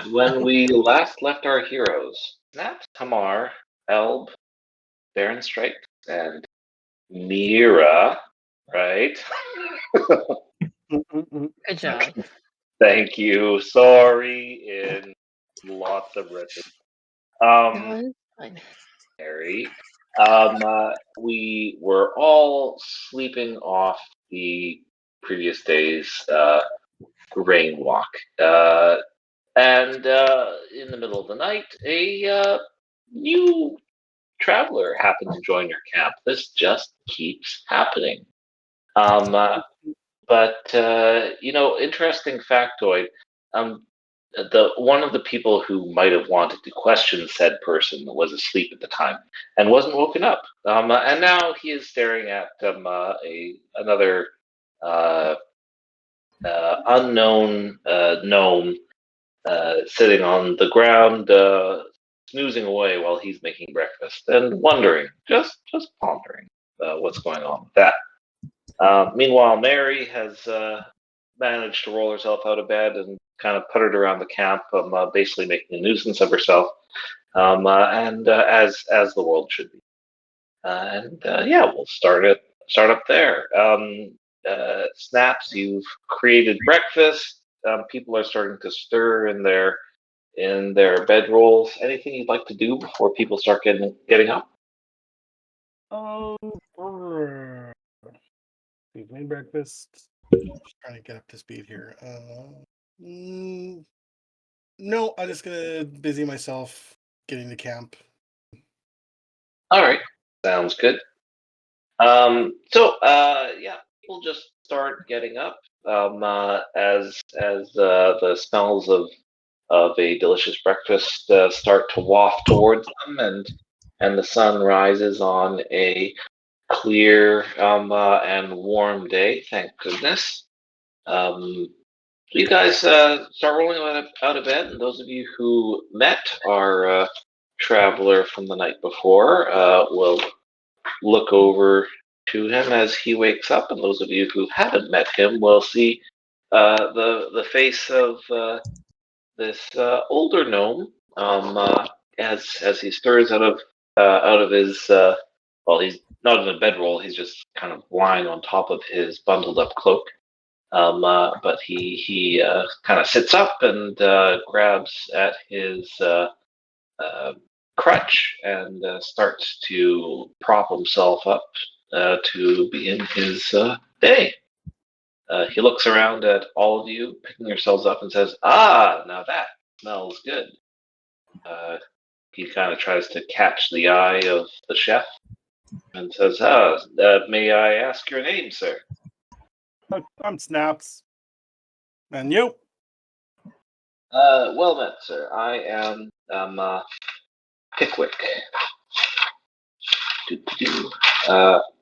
When we last left our heroes, Snap, Tamar, Elb, Baron Strike, and Mira, right? Good job. Thank you. Sorry, in lots of written. Um, No, it's fine. Harry. We were all sleeping off the previous day's rain walk. And in the middle of the night, a new traveler happened to join your camp. This just keeps happening. Um, uh, but interesting factoid. Um, the one of the people who might have wanted to question said person was asleep at the time and wasn't woken up. And now he is staring at another uh, unknown gnome sitting on the ground, snoozing away while he's making breakfast and wondering, just pondering what's going on with that. Meanwhile, Mary has managed to roll herself out of bed and kind of puttered around the camp, basically making a nuisance of herself, and as the world should be. Yeah, we'll start up there. Snaps, you've created breakfast. People are starting to stir in their bedrolls. Anything you'd like to do before people start getting up? Oh, we've made breakfast. Just trying to get up to speed here. No, I'm just gonna busy myself getting to camp. All right, sounds good. Yeah, people just start getting up as the smells of a delicious breakfast start to waft towards them, and the sun rises on a clear and warm day. Thank goodness. Um, you guys start rolling out of bed, and those of you who met our traveler from the night before will look over to him as he wakes up, and those of you who haven't met him will see the face of this older gnome as he stirs out of his well, he's not in a bedroll, he's just kind of lying on top of his bundled up cloak. But he kind of sits up and grabs at his uh, crutch and starts to prop himself up to begin his day. He looks around at all of you, picking yourselves up, and says, "Ah, now that smells good." Uh, he kind of tries to catch the eye of the chef and says, may I ask your name, sir?" I'm Snaps. And you? Well met, sir. I am Pickwick.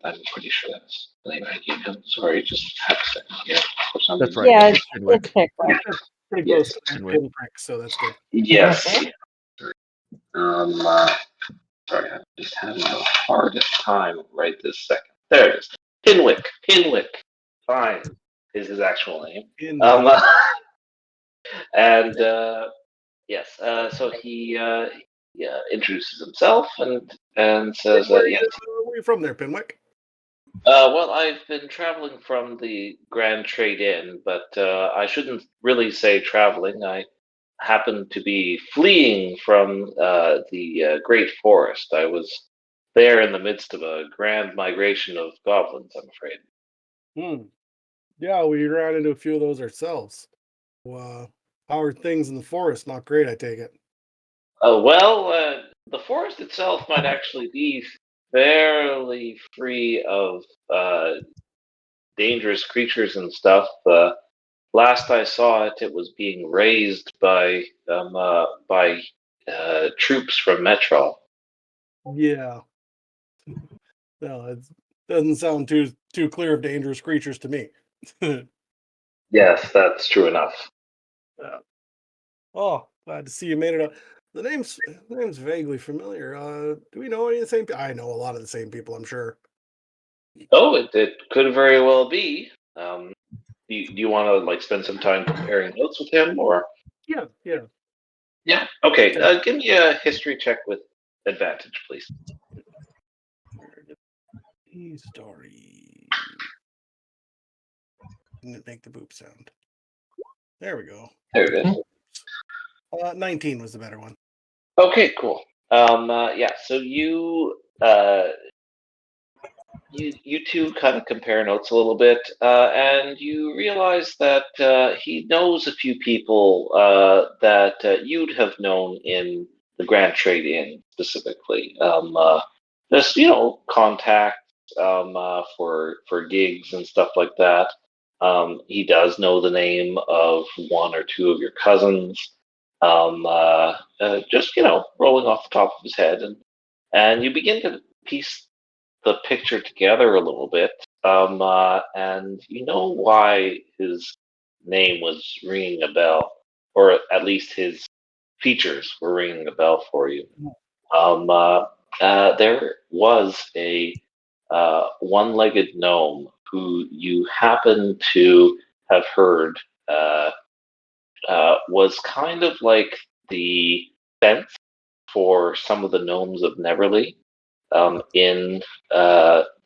I'm pretty sure that's the name I gave him. Sorry, just have a second here for some That's reason. right. Yeah, It's it's Pinwick. Pickwick. Pretty Yes. close to Pinwick. pinprick, so that's good. Yes. Sorry, I'm just having the hardest time right this second. There it is. Pinwick. Fine is his actual name. And yes, so he introduces himself and says, Where "Yes, are you from there, Pinwick? well, I've been traveling from the Grand Trade Inn, but I shouldn't really say traveling. I happen to be fleeing from the Great Forest. I was there in the midst of a grand migration of goblins, I'm afraid." Yeah, we ran into a few of those ourselves. How are things in the forest? Not great, I take it. The forest itself might actually be fairly free of dangerous creatures and stuff. Last I saw it, it was being razed by troops from Metro. Yeah. No, it doesn't sound too clear of dangerous creatures to me. Yes, that's true enough. Oh, glad to see you made it up. The name's vaguely familiar. Do we know any of the same? I know a lot of the same people, I'm sure. Oh, it could very well be. Do you want to spend some time comparing notes with him, or? Yeah. Yeah. Okay. Give me a history check with advantage, please. Story. Didn't make the boop sound. There we go. There it is. 19 was the better one. Okay. Cool. Yeah. So you two kind of compare notes a little bit, and you realize that he knows a few people that you'd have known in the Grand Trade Inn specifically. Just contacts for gigs and stuff like that. He does know the name of one or two of your cousins. Just rolling off the top of his head, and you begin to piece the picture together a little bit, and you know why his name was ringing a bell, or at least his features were ringing a bell for you. There was a one-legged gnome who you happen to have heard was kind of like the fence for some of the gnomes of Neverlea in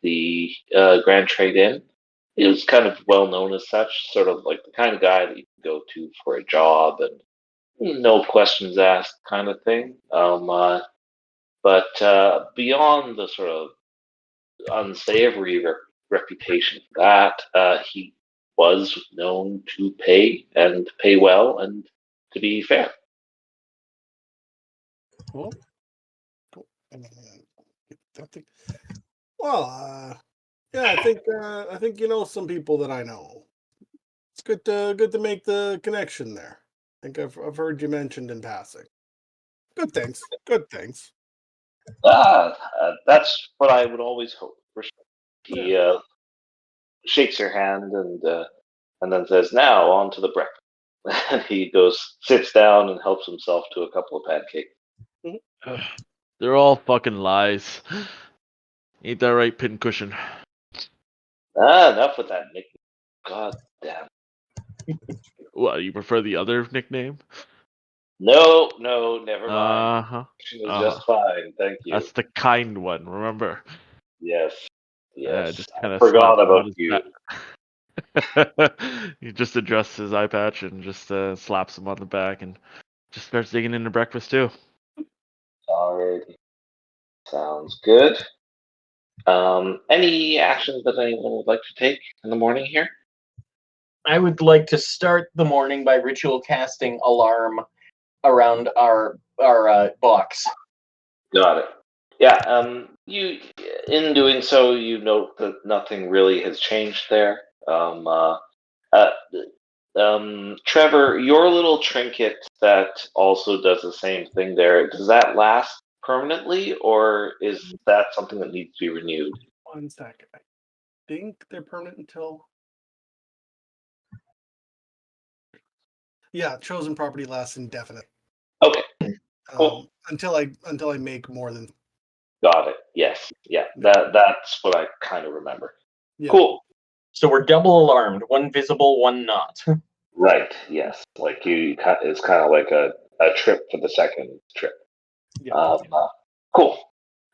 the Grand Trade Inn. He was kind of well known as such, sort of like the kind of guy that you can go to for a job and no questions asked kind of thing. But beyond the sort of unsavory reputation for that, he was known to pay and pay well and to be fair. Cool. Well, yeah, I think you know some people that I know. It's good to make the connection there. I think I've heard you mentioned in passing. Good things. Good things. That's what I would always hope. For sure. He shakes your hand and then says, "Now on to the breakfast." And he sits down, and helps himself to a couple of pancakes. They're all fucking lies. Ain't that right, Pincushion? Enough with that nickname. God damn. What, you prefer the other nickname? No, never mind. Uh-huh. It was just fine. Thank you. That's the kind one, remember? Yes. Yes. Just I kind of forgot slaps him on about his you. back. He just adjusts his eye patch and just slaps him on the back and just starts digging into breakfast too. Alrighty. Sounds good. Any actions that anyone would like to take in the morning here? I would like to start the morning by ritual casting alarm around our box. Got it. Yeah. You, in doing so, you note that nothing really has changed there. Uh, Trevor, your little trinket that also does the same thing there. Does that last permanently, or is that something that needs to be renewed? 1 second. I think they're permanent until. Yeah, chosen property lasts indefinite. Okay. Cool. Until I make more than. Got it. Yes. Yeah. That's what I kind of remember. Yeah. Cool. So we're double alarmed, one visible, one not. Right. Yes. Like it's kind of like a trip for the second trip. Yeah. Cool.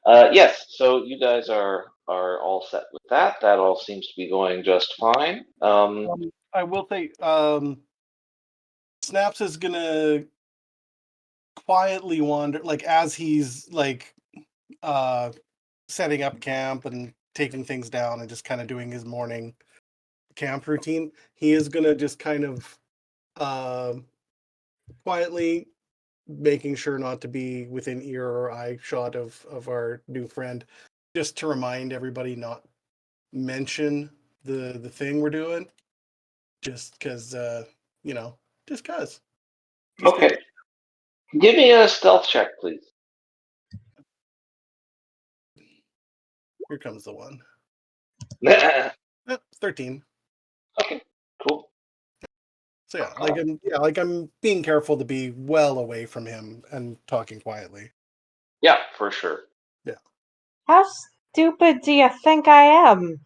Yes. So you guys are all set with that. That all seems to be going just fine. I will say, Snaps is gonna quietly wander, like as he's like setting up camp and taking things down and just kind of doing his morning camp routine. He is gonna just kind of quietly making sure not to be within ear or eye shot of our new friend, just to remind everybody not mention the thing we're doing, just because just cause. Okay. Give me a stealth check, please. Here comes the one. Okay. 13. Cool. So I'm being careful to be well away from him and talking quietly. Yeah, for sure. Yeah. How stupid do you think I am?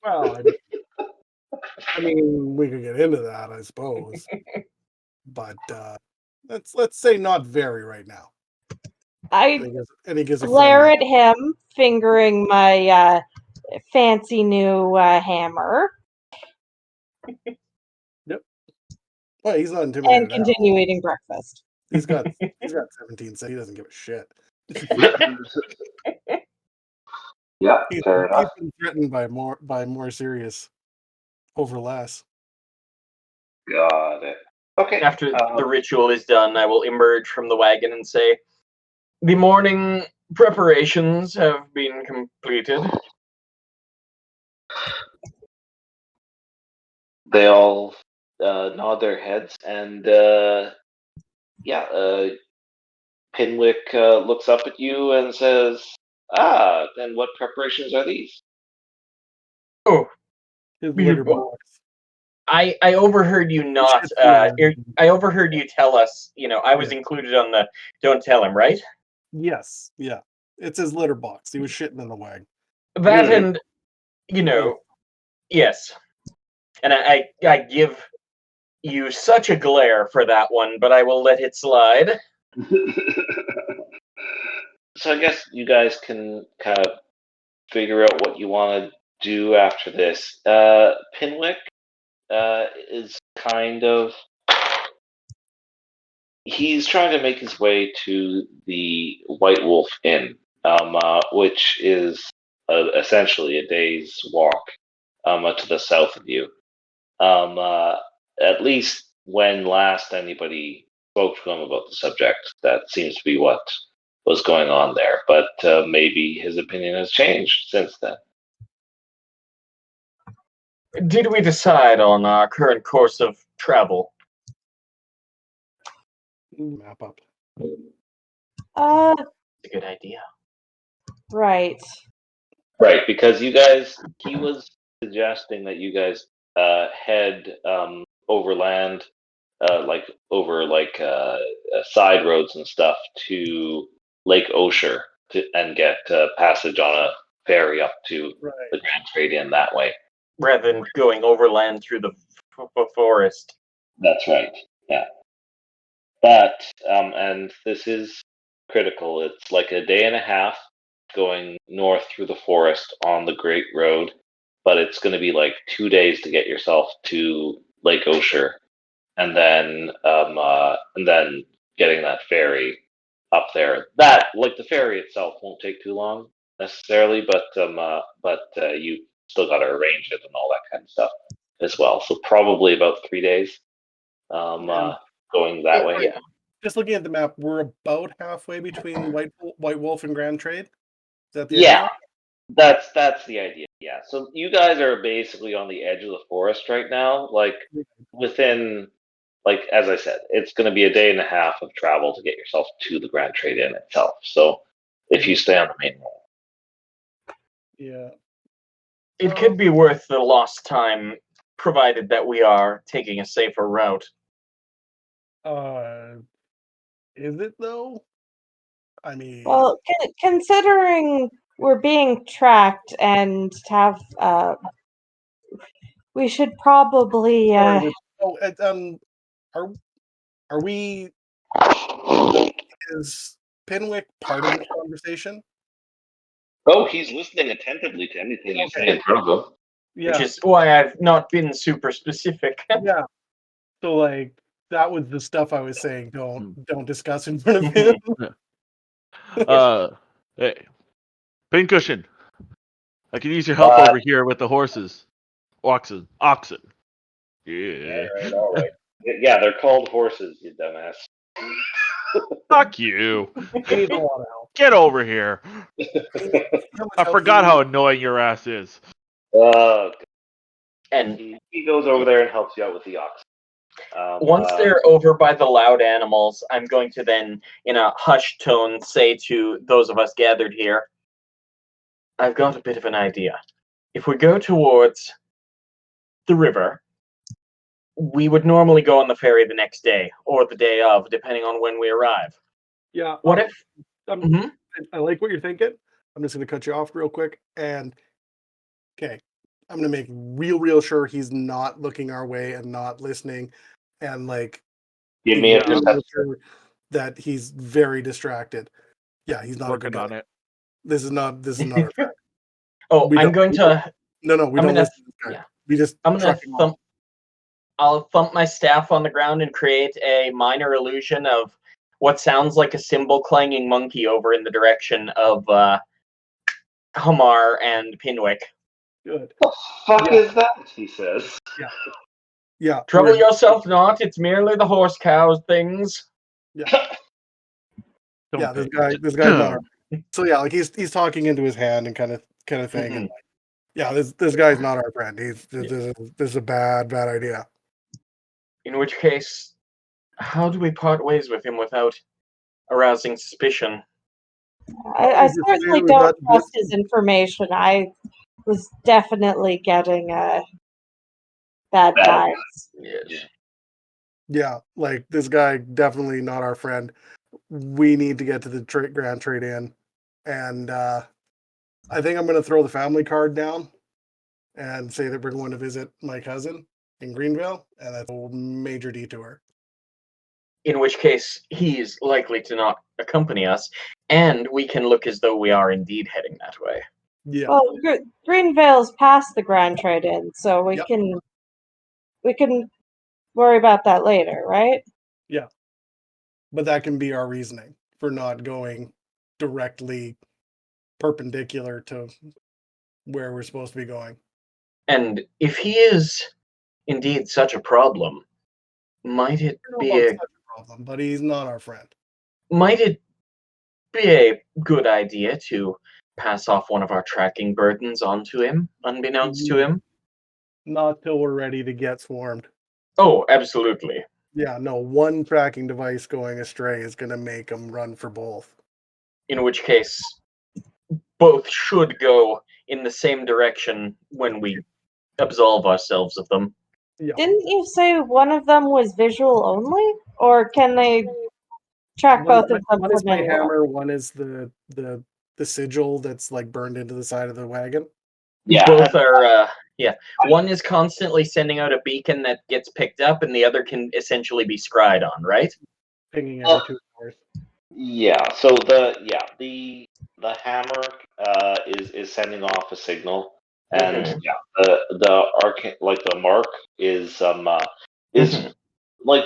Well, I mean, we could get into that, I suppose. But let's say not very right now. I And he gives a glare friendly. at him, fingering my fancy new hammer, Well, he's not and intimidated at all. continue eating breakfast. He's got 17, so he doesn't give a shit. Yeah, He's fair enough. been threatened by more serious over less. Got it. Okay. After the ritual is done, I will emerge from the wagon and say, "The morning preparations have been completed." They all nod their heads, and Pinwick looks up at you and says, "Ah, then what preparations are these?" Oh, His You- litter box. I overheard you not. I overheard you tell us. I was Yeah. included on the "don't tell him," right? Yes, yeah. It's his litter box. He was shitting in the wagon. That Mhm. and yes. And I give you such a glare for that one, but I will let it slide. So I guess you guys can kind of figure out what you want to do after this. Pinwick is kind of he's trying to make his way to the White Wolf Inn, which is essentially a day's walk to the south of you. At least when last anybody spoke to him about the subject, that seems to be what was going on there. But maybe his opinion has changed since then. Did we decide on our current course of travel? Map up. It's a good idea. Right. Right, because he was suggesting that you guys head overland, like over side roads and stuff to Lake Osher and get passage on a ferry up to Right. the Grand Trade Inn that way. Rather than going overland through the forest. That's right. Yeah. But and this is critical. It's like a day and a half going north through the forest on the Great Road, but it's going to be like 2 days to get yourself to Lake Osher, and then getting that ferry up there. That like the ferry itself won't take too long necessarily, but you still got to arrange it and all that kind of stuff as well. So probably about 3 days. Going that way. Yeah. Just looking at the map, we're about halfway between White Wolf and Grand Trade. Is that the Yeah, idea? that's the idea. Yeah. So you guys are basically on the edge of the forest right now, like within, like as I said, it's going to be a day and a half of travel to get yourself to the Grand Trade Inn itself. So if you stay on the main road. Yeah. It could be worth the lost time, provided that we are taking a safer route. Is it though? I mean, Well, considering we're being tracked and have, we should probably. sorry, are we? Is Pinwick part of this conversation? Oh, he's listening attentively to anything you say in front of him. Which Yeah, is why I've not been super specific. yeah. So like that was the stuff I was saying. Don't discuss in front of him. Hey, Pincushion. I can use your help over here with the horses. Oxen. Yeah. All right. Yeah, they're called horses, you dumbass. Fuck you. He needs a lot of help. Get over here. How much I help forgot do you how need? annoying your ass is. And he goes over there and helps you out with the ox. once they're over by the loud animals, I'm going to then, in a hushed tone, say to those of us gathered here, I've got a bit of an idea. If we go towards the river, we would normally go on the ferry the next day, or the day of, depending on when we arrive. Yeah. What if... I like what you're thinking. I'm just going to cut you off real quick. And okay, I'm going to make real sure he's not looking our way and not listening. And like, Give me a even though perception. sure that he's very distracted. Yeah, he's not a Working good guy. on it. This is not our friend. Oh, We I'm don't- going to. No, we I'm don't gonna- listen to this guy. yeah. We just I'm gonna truck him off. I'll thump my staff on the ground and create a minor illusion of what sounds like a cymbal clanging monkey over in the direction of Hamar and Pinwick. Good. What the fuck Yeah. is that? He says. Yeah. Trouble we're- yourself not, it's merely the horse cows things. Yeah, Don't this pay guy's attention. not our. So yeah, like he's talking into his hand and kind of thing, Mm-hmm. and like, yeah, this guy's not our friend. This is a bad idea. In which case, how do we part ways with him without arousing suspicion? I Just certainly say we don't got trust this- his information. I was definitely getting bad Bad. vibes. Yes. Yeah, like this guy definitely not our friend. We need to get to the Grand Trade Inn, and I think I'm going to throw the family card down and say that we're going to visit my cousin in Greenville, and that's a major detour. In which case, he's likely to not accompany us, and we can look as though we are indeed heading that way. Yeah, Well, Greenvale's past the Grand Trade Inn, so we Yep. can worry about that later, right? but that can be our reasoning for not going directly perpendicular to where we're supposed to be going. And if he is indeed such a problem, might it I don't know be about a such a problem, but he's not our friend. good idea to pass off one of our tracking burdens onto him, unbeknownst to him? Not till we're ready to get swarmed. Oh, absolutely. Yeah, no, one tracking device going astray is going to make them run for both. In which case, both should go in the same direction when we absolve ourselves of them. Yeah. Didn't you say one of them was visual only, or can they track both of them One is from my anywhere? hammer, one is the sigil that's like burned into the side of the wagon. Yeah. Both are, one is constantly sending out a beacon that gets picked up, and the other can essentially be scryed on, right? Pinging every 2 hours. Yeah. So the hammer is sending off a signal, and Mhm. the mark is Mhm. like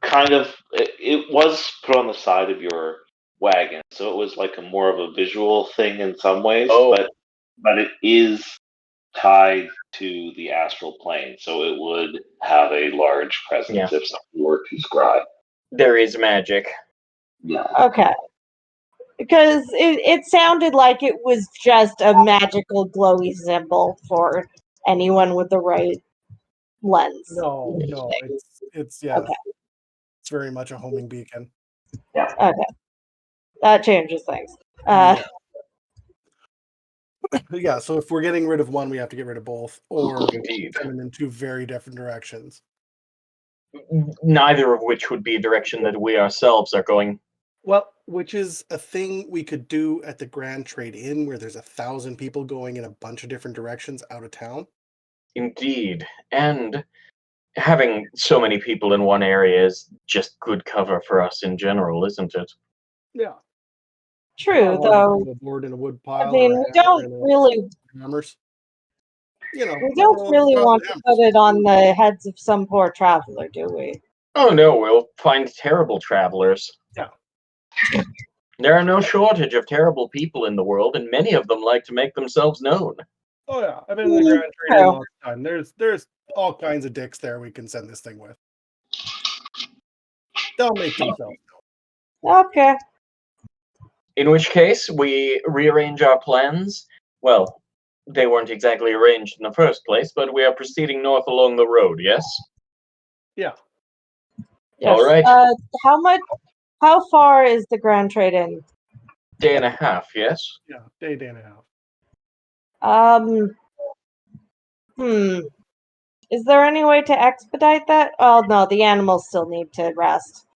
kind of it was put on the side of your wagon, so it was like a more of a visual thing in some ways, Oh. but it is tied to the astral plane, so it would have a large presence Yeah. if someone were to scribe. There is magic. Yeah. Okay. Because it sounded like it was just a magical glowy symbol for anyone with the right lens. No, it's yeah. Okay. It's very much a homing beacon. Okay. That changes things. Yeah. Yeah, so if we're getting rid of one, we have to get rid of both, or Indeed. send them in 2 very different directions. Neither of which would be a direction that we ourselves are going. Well, which is a thing we could do at the Grand Trade Inn, where there's 1,000 people going in a bunch of different directions out of town. Indeed. And having so many people in one area is just good cover for us in general, isn't it? Yeah. True, though. A board in a wood pile. I mean, or a we hammer don't in a- really hammers. You know, we don't all really the want to hammers. put it on the heads of some poor traveler, do we? Oh no, we'll find terrible travelers. Yeah. There are no shortage of terrible people in the world, and many of them like to make themselves known. Oh yeah, I've been in the Grand Trade Inn True. all the time. There's all kinds of dicks there we can send this thing with. They'll make themselves. Okay. In which case, we rearrange our plans. Well, they weren't exactly arranged in the first place, but we are proceeding north along the road, yes? Yeah. Yes. All right. How far is the Grand Trade Inn? Day and a half, yes? Yeah, day and a half. Is there any way to expedite that? Oh no, the animals still need to rest.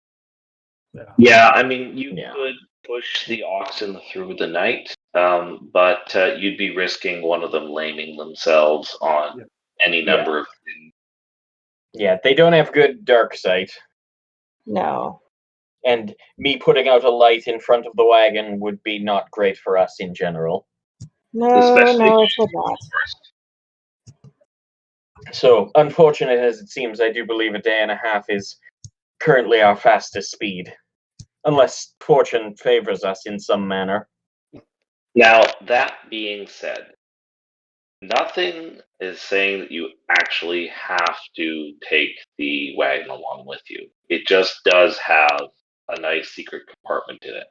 Yeah, I mean, you Yeah. could push the oxen through the night, but you'd be risking one of them laming themselves on any number of things. Yeah, they don't have good dark sight. No. And me putting out a light in front of the wagon would be not great for us in general. No, Especially no, it would not. So, unfortunate as it seems, I do believe a day and a half is currently our fastest speed. Unless fortune favors us in some manner. Now, that being said, nothing is saying that you actually have to take the wagon along with you. It just does have a nice secret compartment in it.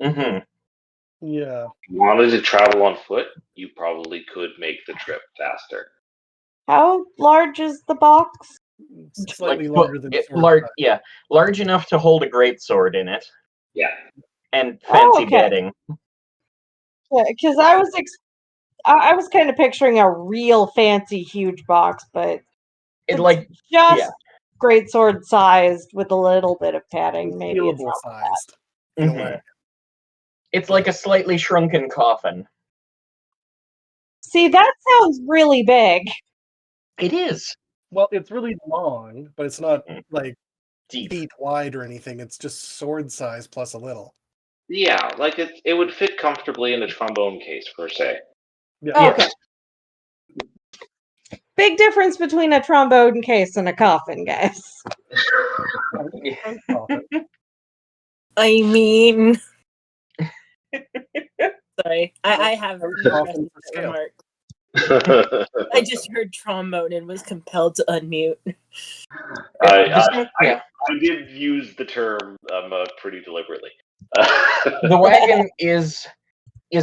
Mm-hmm. Yeah. If you wanted to travel on foot, you probably could make the trip faster. How large is the box? Slightly larger than sword size. Yeah, large enough to hold a greatsword in it. Yeah. And fancy okay. bedding. Because I was kind of picturing a real fancy huge box, but It it's just great sword sized with a little bit of padding. Maybe it's Feelable not sized in a way. It's like a slightly shrunken coffin. See, that sounds really big. It is. Well, it's really long, but it's not like Deep. feet wide or anything. It's just sword size plus a little. Yeah, like it would fit comfortably in a trombone case, per se. Yeah. Okay. Big difference between a trombone case and a coffin, guys. I mean, sorry, I have no Coffin for necessary scale. remarks. I just heard trombone and was compelled to unmute. I did use the term pretty deliberately. The wagon is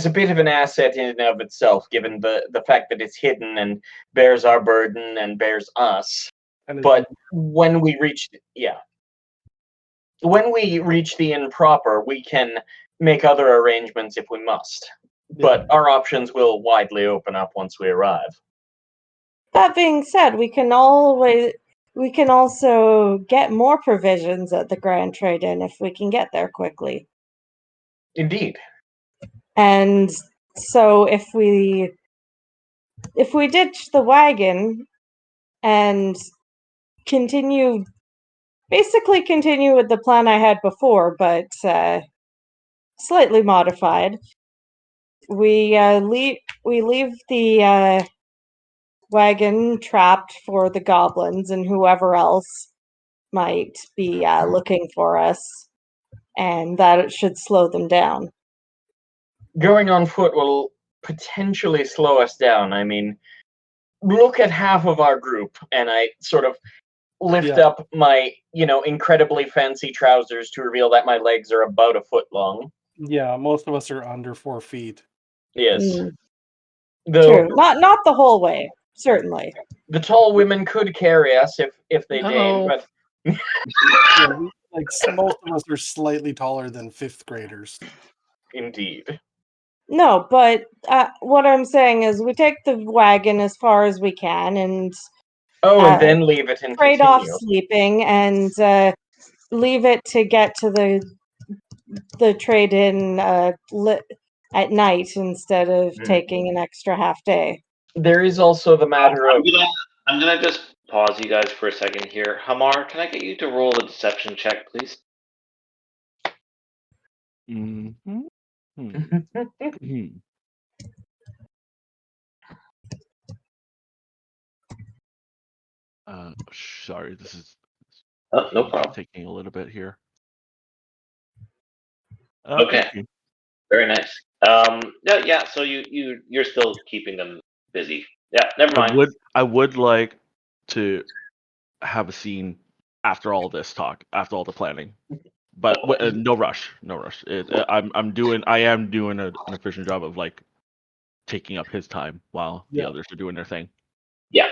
a bit of an asset in and of itself, given the fact that it's hidden and bears our burden and bears us. But when we reach the inn proper, we can make other arrangements if we must. But our options will widely open up once we arrive. That being said, we can also get more provisions at the Grand Trade-In if we can get there quickly. Indeed. And so if we ditch the wagon and continue with the plan I had before, but slightly modified, we leave the wagon trapped for the goblins and whoever else might be looking for us, and that should slow them down. Going on foot will potentially slow us down. I mean, look at half of our group, and I sort of lift up my, incredibly fancy trousers to reveal that my legs are about a foot long. Yeah, most of us are under 4 feet. Yes. True. Not the whole way, certainly. The tall women could carry us if they did, but most of us are slightly taller than 5th graders. Indeed. No, but what I'm saying is we take the wagon as far as we can and and then leave it and trade off continue. sleeping and leave it to get to the trade-in at night instead of taking an extra half day. There is also the matter of... I'm gonna just pause you guys for a second here. Hamar, can I get you to roll a deception check, please? Sorry, this is no problem. Taking a little bit here. Okay. Very nice. Yeah. So you're still keeping them busy. Yeah. Never mind. I would like to have a scene after all this talk, after all the planning, but no rush. No rush. I am doing an efficient job of like taking up his time while the others are doing their thing. Yeah.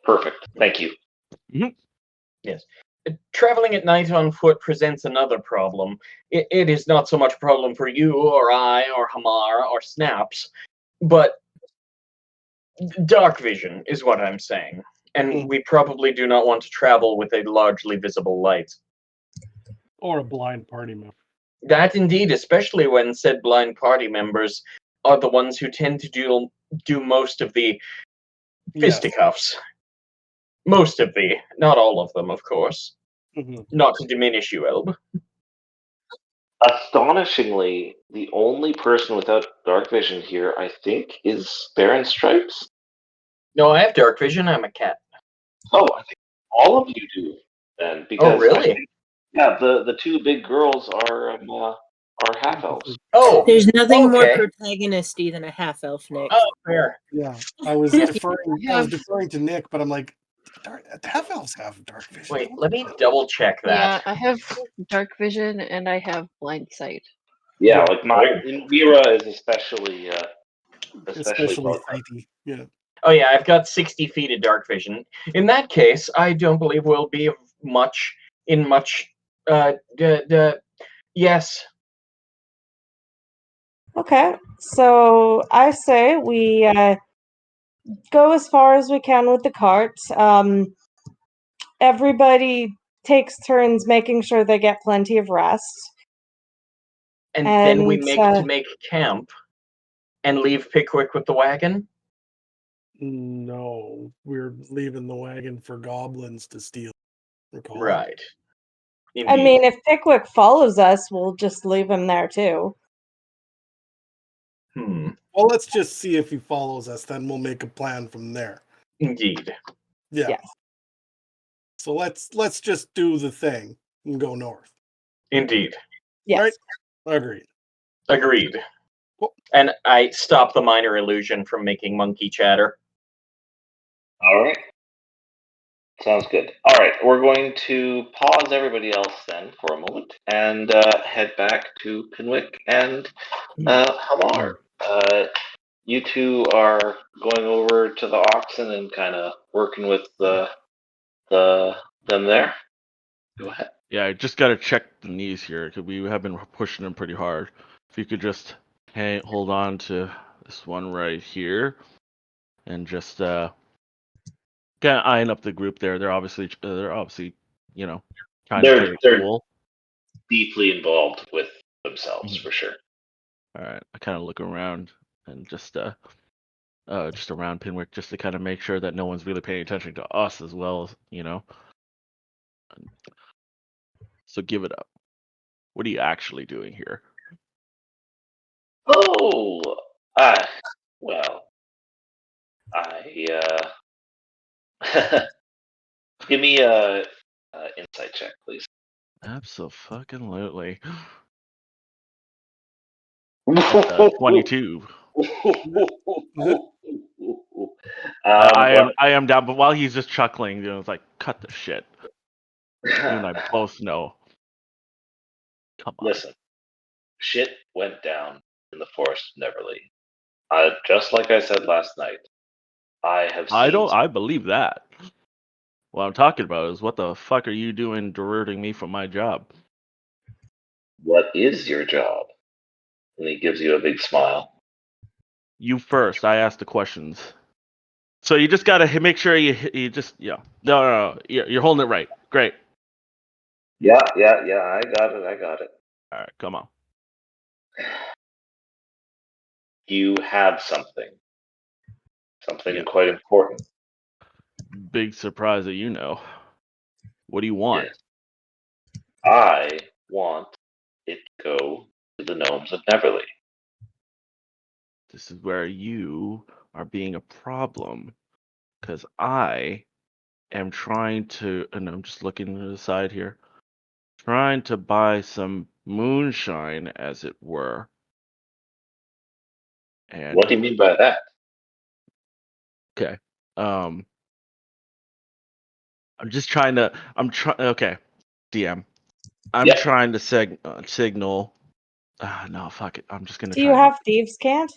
Perfect. Thank you. Mm-hmm. Yes. Traveling at night on foot presents another problem. It is not so much a problem for you or I or Hamar or Snaps, but dark vision is what I'm saying. And we probably do not want to travel with a largely visible light. Or a blind party member. That indeed, especially when said blind party members are the ones who tend to do most of the fisticuffs. Most of the, not all of them, of course. Not to diminish you, Elb. Astonishingly, the only person without dark vision here, I think, is Baron Stripes. No, I have dark vision. I'm a cat. Oh, I think all of you do then, because Oh, really? I think, yeah, the two big girls are half elves. Oh, There's nothing more okay. protagonisty than a half elf, Nick. Oh, fair. Yeah, I was Yeah. deferring. I was deferring to Nick, but I'm like, half elves have dark vision. Wait, don't let they? me double check Yeah, that. I have dark vision and I have blind sight. Yeah, Right. like my Mira is especially Especially well done. sighty. Yeah. Oh yeah, I've got 60 feet of dark vision. In that case, I don't believe we'll be of much. Yes. Okay, so I say we go as far as we can with the cart. Everybody takes turns making sure they get plenty of rest. And then we And, make camp and leave Pickwick with the wagon. No, we're leaving the wagon for goblins to steal. Recall? Right. I Indeed. mean, if Pickwick follows us, we'll just leave him there too. Well, let's just see if he follows us. Then we'll make a plan from there. Indeed. Yeah. Yes. So let's just do the thing and go north. Indeed. Yes. Right? Agreed. Agreed. Cool. And I stop the minor illusion from making monkey chatter. All right. Sounds good. All right, we're going to pause everybody else then for a moment and head back to Pinwick and Hamar. You two are going over to the oxen and kind of working with them there. Go ahead. Yeah, I just gotta check the knees here because we have been pushing them pretty hard. If you could just hold on to this one right here, and just kind of eyeing up the group there. They're obviously you know trying to play it They're cool. deeply involved with themselves Mhm. for sure. All right, I kind of look around and just around Pinwick just to kind of make sure that no one's really paying attention to us as well, So give it up. What are you actually doing here? Oh, well, I give me a insight check, please. Absolutely. 22. 22. But I am down, but while he's just chuckling, it's like, cut the shit. You and I both know. Come on. listen, shit went down in the Forest of Nevarlea. Just like I said last night, I have seen. I believe that. What I'm talking about is what the fuck are you doing diverting me from my job? What is your job? And he gives you a big smile. You first. I asked the questions. So you just gotta make sure you just no. You're holding it right. Great. Yeah. I got it. All right, come on. You have something Yeah. quite important. Big surprise that you know. What do you want? Yes. I want it to go to the gnomes of Neverley. This is where you are being a problem, because I am trying to, and I'm just looking to the side here, trying to buy some moonshine, as it were. And What do you mean by that? okay, I'm just trying to. Okay, DM. I'm Yep. trying to signal. No, fuck it. I'm just gonna Do try. you have thieves' cant?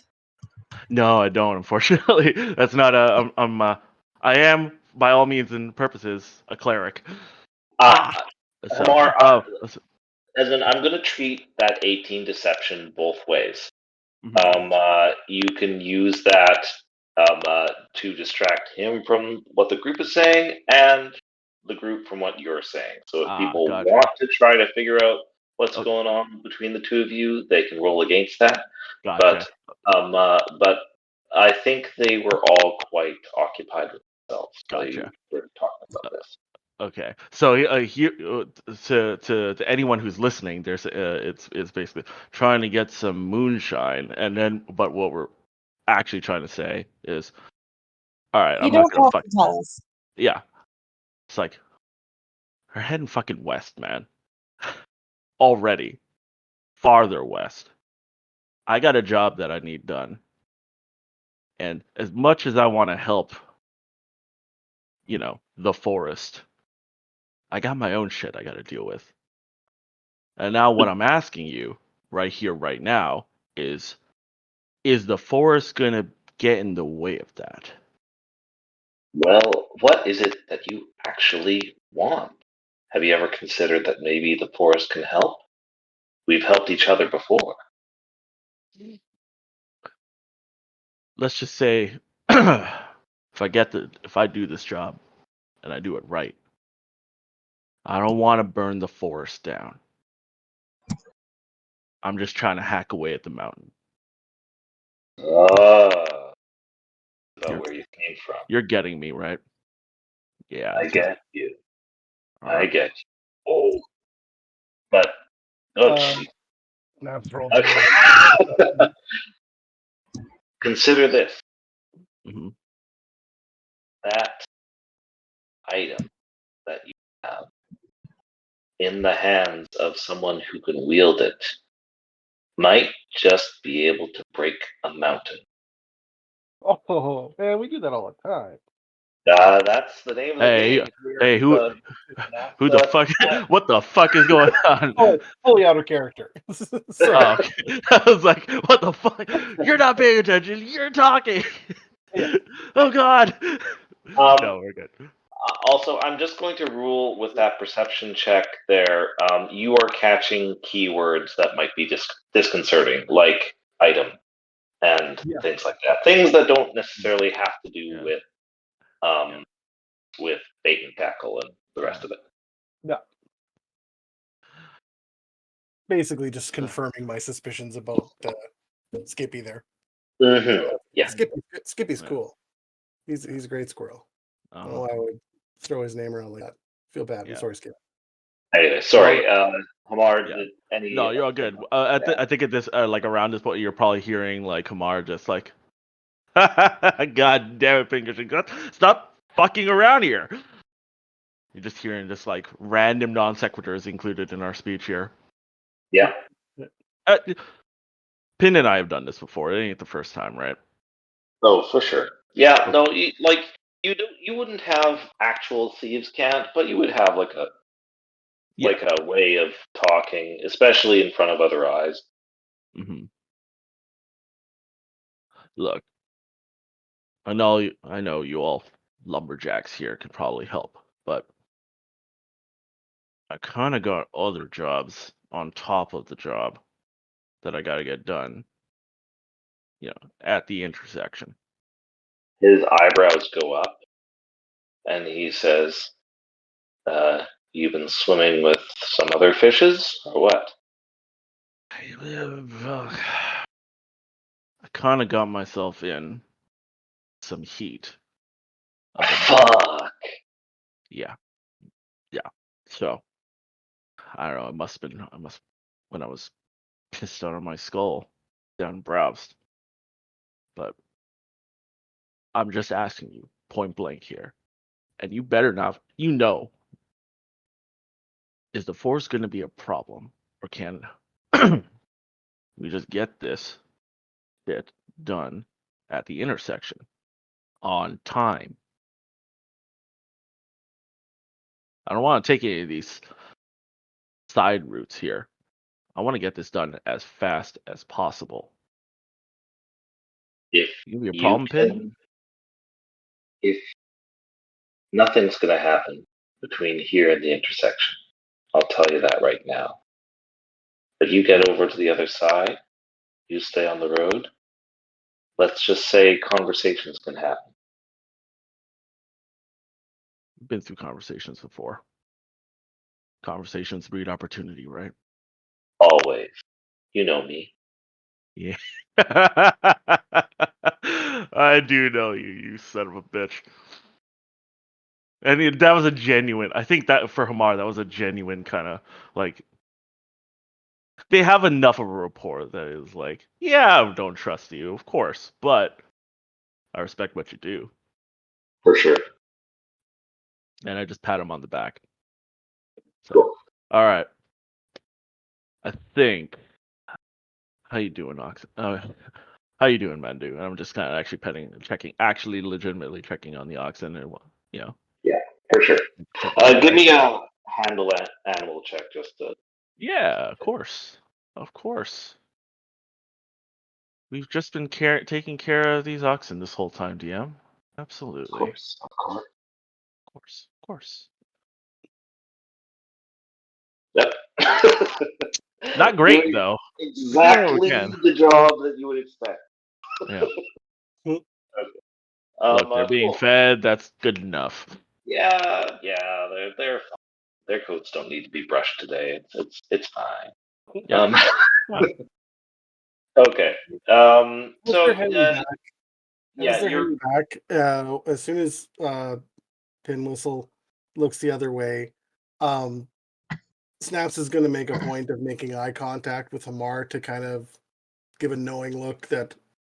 No, I don't. Unfortunately, that's not a. I am by all means and purposes a cleric. So, Hamar, as in, I'm going to treat that 18 deception both ways. You can use that to distract him from what the group is saying and the group from what you're saying. So if people gotcha. want to try to figure out what's Okay. going on between the two of you, they can roll against that. Gotcha. But I think they were all quite occupied with themselves while you Gotcha. were talking about this. Okay, so here to anyone who's listening, there's it's basically trying to get some moonshine, and then but what we're actually trying to say is, all right, You I'm not don't gonna have fuck. to tell us. Yeah, it's like we're heading fucking west, man. Already farther west. I got a job that I need done, and as much as I want to help, the forest, I got my own shit I got to deal with. And now what I'm asking you right here, right now, is the forest gonna get in the way of that? Well, what is it that you actually want? Have you ever considered that maybe the forest can help? We've helped each other before. Let's just say if I do this job and I do it right, I don't want to burn the forest down. I'm just trying to hack away at the mountain. Ah, You're, about where you came from. you're getting me, right? Yeah. I get you. All I right. get you. Oh, but gee. Natural. Okay. Consider this: Mm-hmm. that item that you have in the hands of someone who can wield it might just be able to break a mountain. Oh man, we do that all the time. That's the name of the Hey, game. hey, who the That's, fuck? What the fuck is going on? Fully out of character. Sorry. Oh, okay. I was like, what the fuck? You're not paying attention. You're talking. Yeah. Oh God. No, we're good. Also, I'm just going to rule with that perception check there. You are catching keywords that might be disconcerting, like item and Yeah. things like that. Things that don't necessarily have to do Yeah. with bait and tackle and the rest of it. No. Basically, just confirming my suspicions about Skippy there. Mm-hmm. Yeah. Skippy's Yeah. cool. He's a great squirrel. I don't know why I would throw his name around like that. Feel bad. Yeah. I'm sorry, Skip. Anyway, sorry, Hamar. Yeah. Did any? No, you're all good. I think at this like around this point, you're probably hearing like Kamar just like, God damn it, Pinkerton, stop fucking around here. You're just hearing just like random non sequiturs included in our speech here. Yeah. Pin and I have done this before. It ain't the first time, right? Oh, for sure. Yeah. No, you wouldn't have actual thieves' cant, but you would have like a way of talking, especially in front of other eyes. Mm-hmm. Look, I know you all lumberjacks here could probably help, but I kind of got other jobs on top of the job that I got to get done, at the intersection. His eyebrows go up, and he says, "You've been swimming with some other fishes, or what?" I kind of got myself in some heat. Fuck. Yeah. So I don't know. When I was pissed out of my skull down browsed. But I'm just asking you point blank here, and you better not. Is the force going to be a problem, or can we just get this bit done at the intersection on time? I don't want to take any of these side routes here. I want to get this done as fast as possible. If You gonna be a you problem, Pin? can, if nothing's going to happen between here and the intersection, I'll tell you that right now. But you get over to the other side, you stay on the road. Let's just say conversations can happen. Been through conversations before. Conversations breed opportunity, right? Always. You know me. Yeah. I do know you, you son of a bitch. And that was a genuine. I think that for Hamar, that was a genuine kind of like. They have enough of a rapport that is like, yeah, I don't trust you, of course, but I respect what you do. For sure. And I just pat him on the back. So, Cool. all right. I think. How you doing, Ox? How you doing, Mandu? And I'm just kind of actually actually legitimately checking on the oxen and Yeah, for sure. checking. Give me a handle animal check just to. Yeah, of course, of course. We've just been taking care of these oxen this whole time, DM. Absolutely, Of course. of course. Yep. Not great Doing though. exactly Again. the job that you would expect. Yeah. Okay. Look, they're being Cool. fed. That's good enough. Yeah, they're fine. Their coats don't need to be brushed today. It's fine. Yeah. Okay. As So they're heading back, yeah, you're as soon as Pin Whistle looks the other way, Snaps is going to make a point of making eye contact with Hamar to kind of give a knowing look that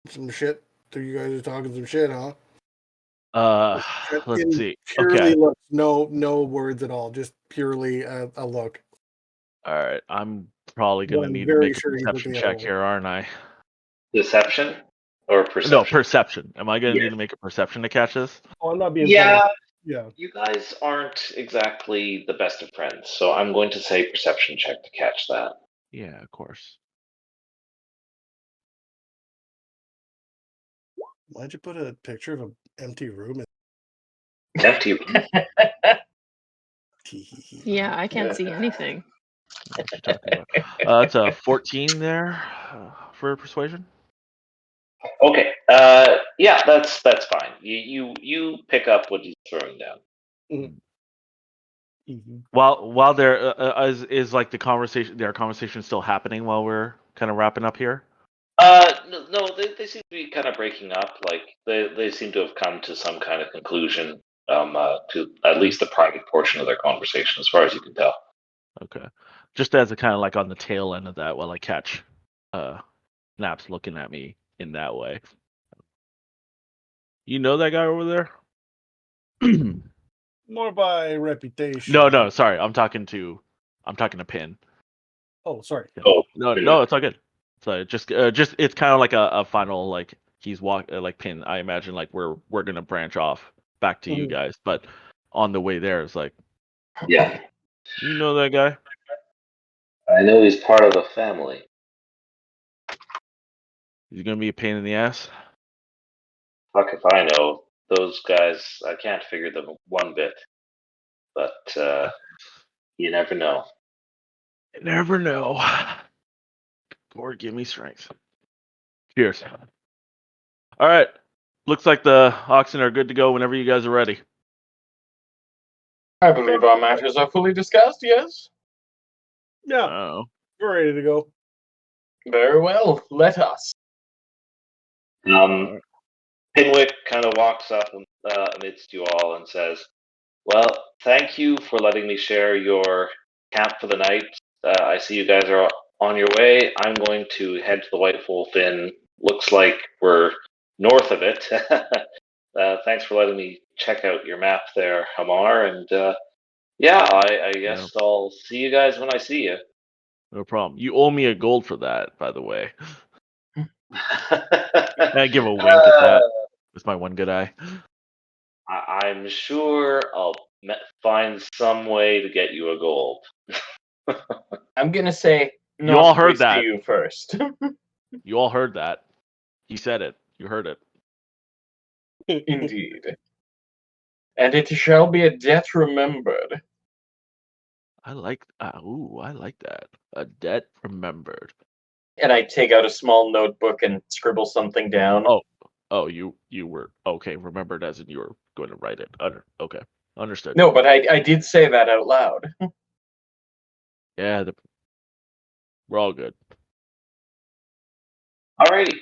some shit. So you guys are talking some shit, huh? Let's see. Purely Okay. looks, no words at all, just purely a look. All right. I'm probably But gonna I'm need to very make a sure he's perception looking the other check way. here, aren't I? deception or No, perception. perception. Am I gonna Yeah. need to make a perception to catch this? Oh, I'm not being Yeah, funny. Yeah. you guys aren't exactly the best of friends, so I'm going to say perception check to catch that. Yeah, of course. Why'd you put a picture of an empty room? Empty room. Yeah, I can't see anything. What you talking about? It's a 14 there for persuasion. Okay. Yeah, that's fine. You pick up what he's throwing down. Mm-hmm. While there is like their conversation still happening while we're kind of wrapping up here. No, they seem to be kind of breaking up. Like they seem to have come to some kind of conclusion. To at least the private portion of their conversation, as far as you can tell. Okay. Just as a kind of like on the tail end of that, while I catch Naps looking at me in that way. You know that guy over there? More by reputation. No, sorry. I'm talking to Pin. Oh, sorry. Oh, No, it's all good. So just it's kind of like a final like he's like Pin. I imagine like we're gonna branch off back to you Mhm. guys, but on the way there, it's like, yeah. you know that guy? I know he's part of the family. He's gonna be a pain in the ass. Fuck if I know. Those guys, I can't figure them one bit. But you never know. You never know. Lord, give me strength. Cheers. All right. Looks like the oxen are good to go whenever you guys are ready. I believe our matters are fully discussed, yes? Yeah, Oh. we're ready to go. Very well, let us. Pinwick kind of walks up amidst you all and says, "Well, thank you for letting me share your camp for the night. I see you guys are on your way. I'm going to head to the White Wolf Inn. Looks like we're north of it. Thanks for letting me check out your map there, Hamar. And yeah, I guess I'll see you guys when I see you." No problem. You owe me a gold for that, by the way. I give a wink at that. With my one good eye. I'm sure I'll find some way to get you a gold. I'm gonna say, You all heard praise that. to you first. You all heard that. He said it. You heard it. Indeed. And it shall be a debt remembered. I like that. A debt remembered. And I take out a small notebook and scribble something down. Oh, you were okay. Remembered as in you were going to write it. Okay, understood. No, but I did say that out loud. Yeah, we're all good. Alrighty.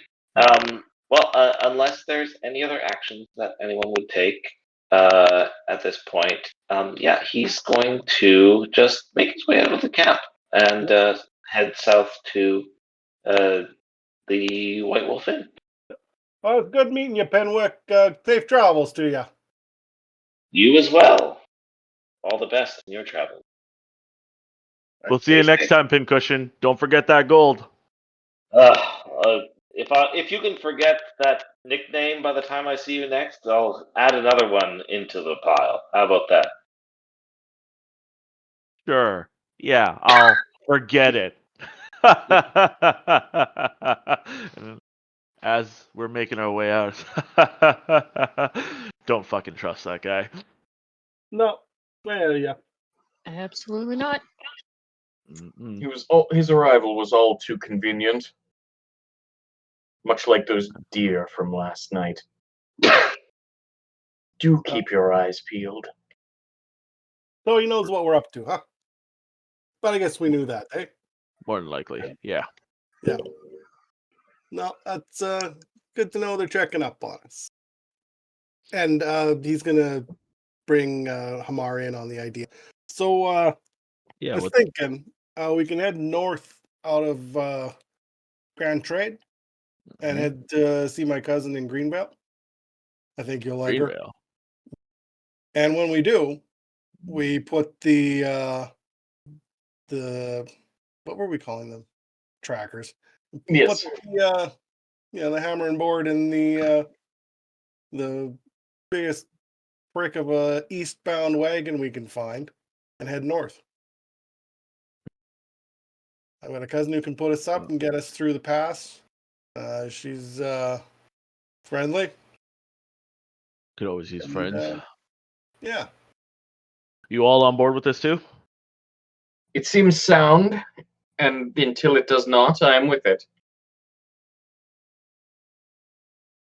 Well, unless there's any other actions that anyone would take, at this point, he's going to just make his way out of the camp and head south to the White Wolf Inn. Well, it's good meeting you, Penwick. Safe travels to you. You as well. All the best in your travel. We'll see you next time, Pincushion. Don't forget that gold. If you can forget that nickname by the time I see you next, I'll add another one into the pile. How about that? Sure. Yeah, I'll forget it. As we're making our way out, don't fucking trust that guy. No. Well, yeah. Absolutely not. His arrival was all too convenient. Much like those deer from last night. Do keep your eyes peeled. So he knows what we're up to, huh? But I guess we knew that, eh? More than likely, yeah. Yeah. No, that's good to know they're checking up on us. And he's gonna bring Hamar in on the idea. So I was thinking we can head north out of Grand Trade and head to see my cousin in Greenvale. I think you'll like her. And when we do, we put the what were we calling them? Trackers. Yes. Put the hammer and board in the biggest prick of a eastbound wagon we can find and head north. I've got a cousin who can put us up and get us through the pass. She's friendly. Could always use friends. Yeah. You all on board with this too? It seems sound, and until it does not, I am with it.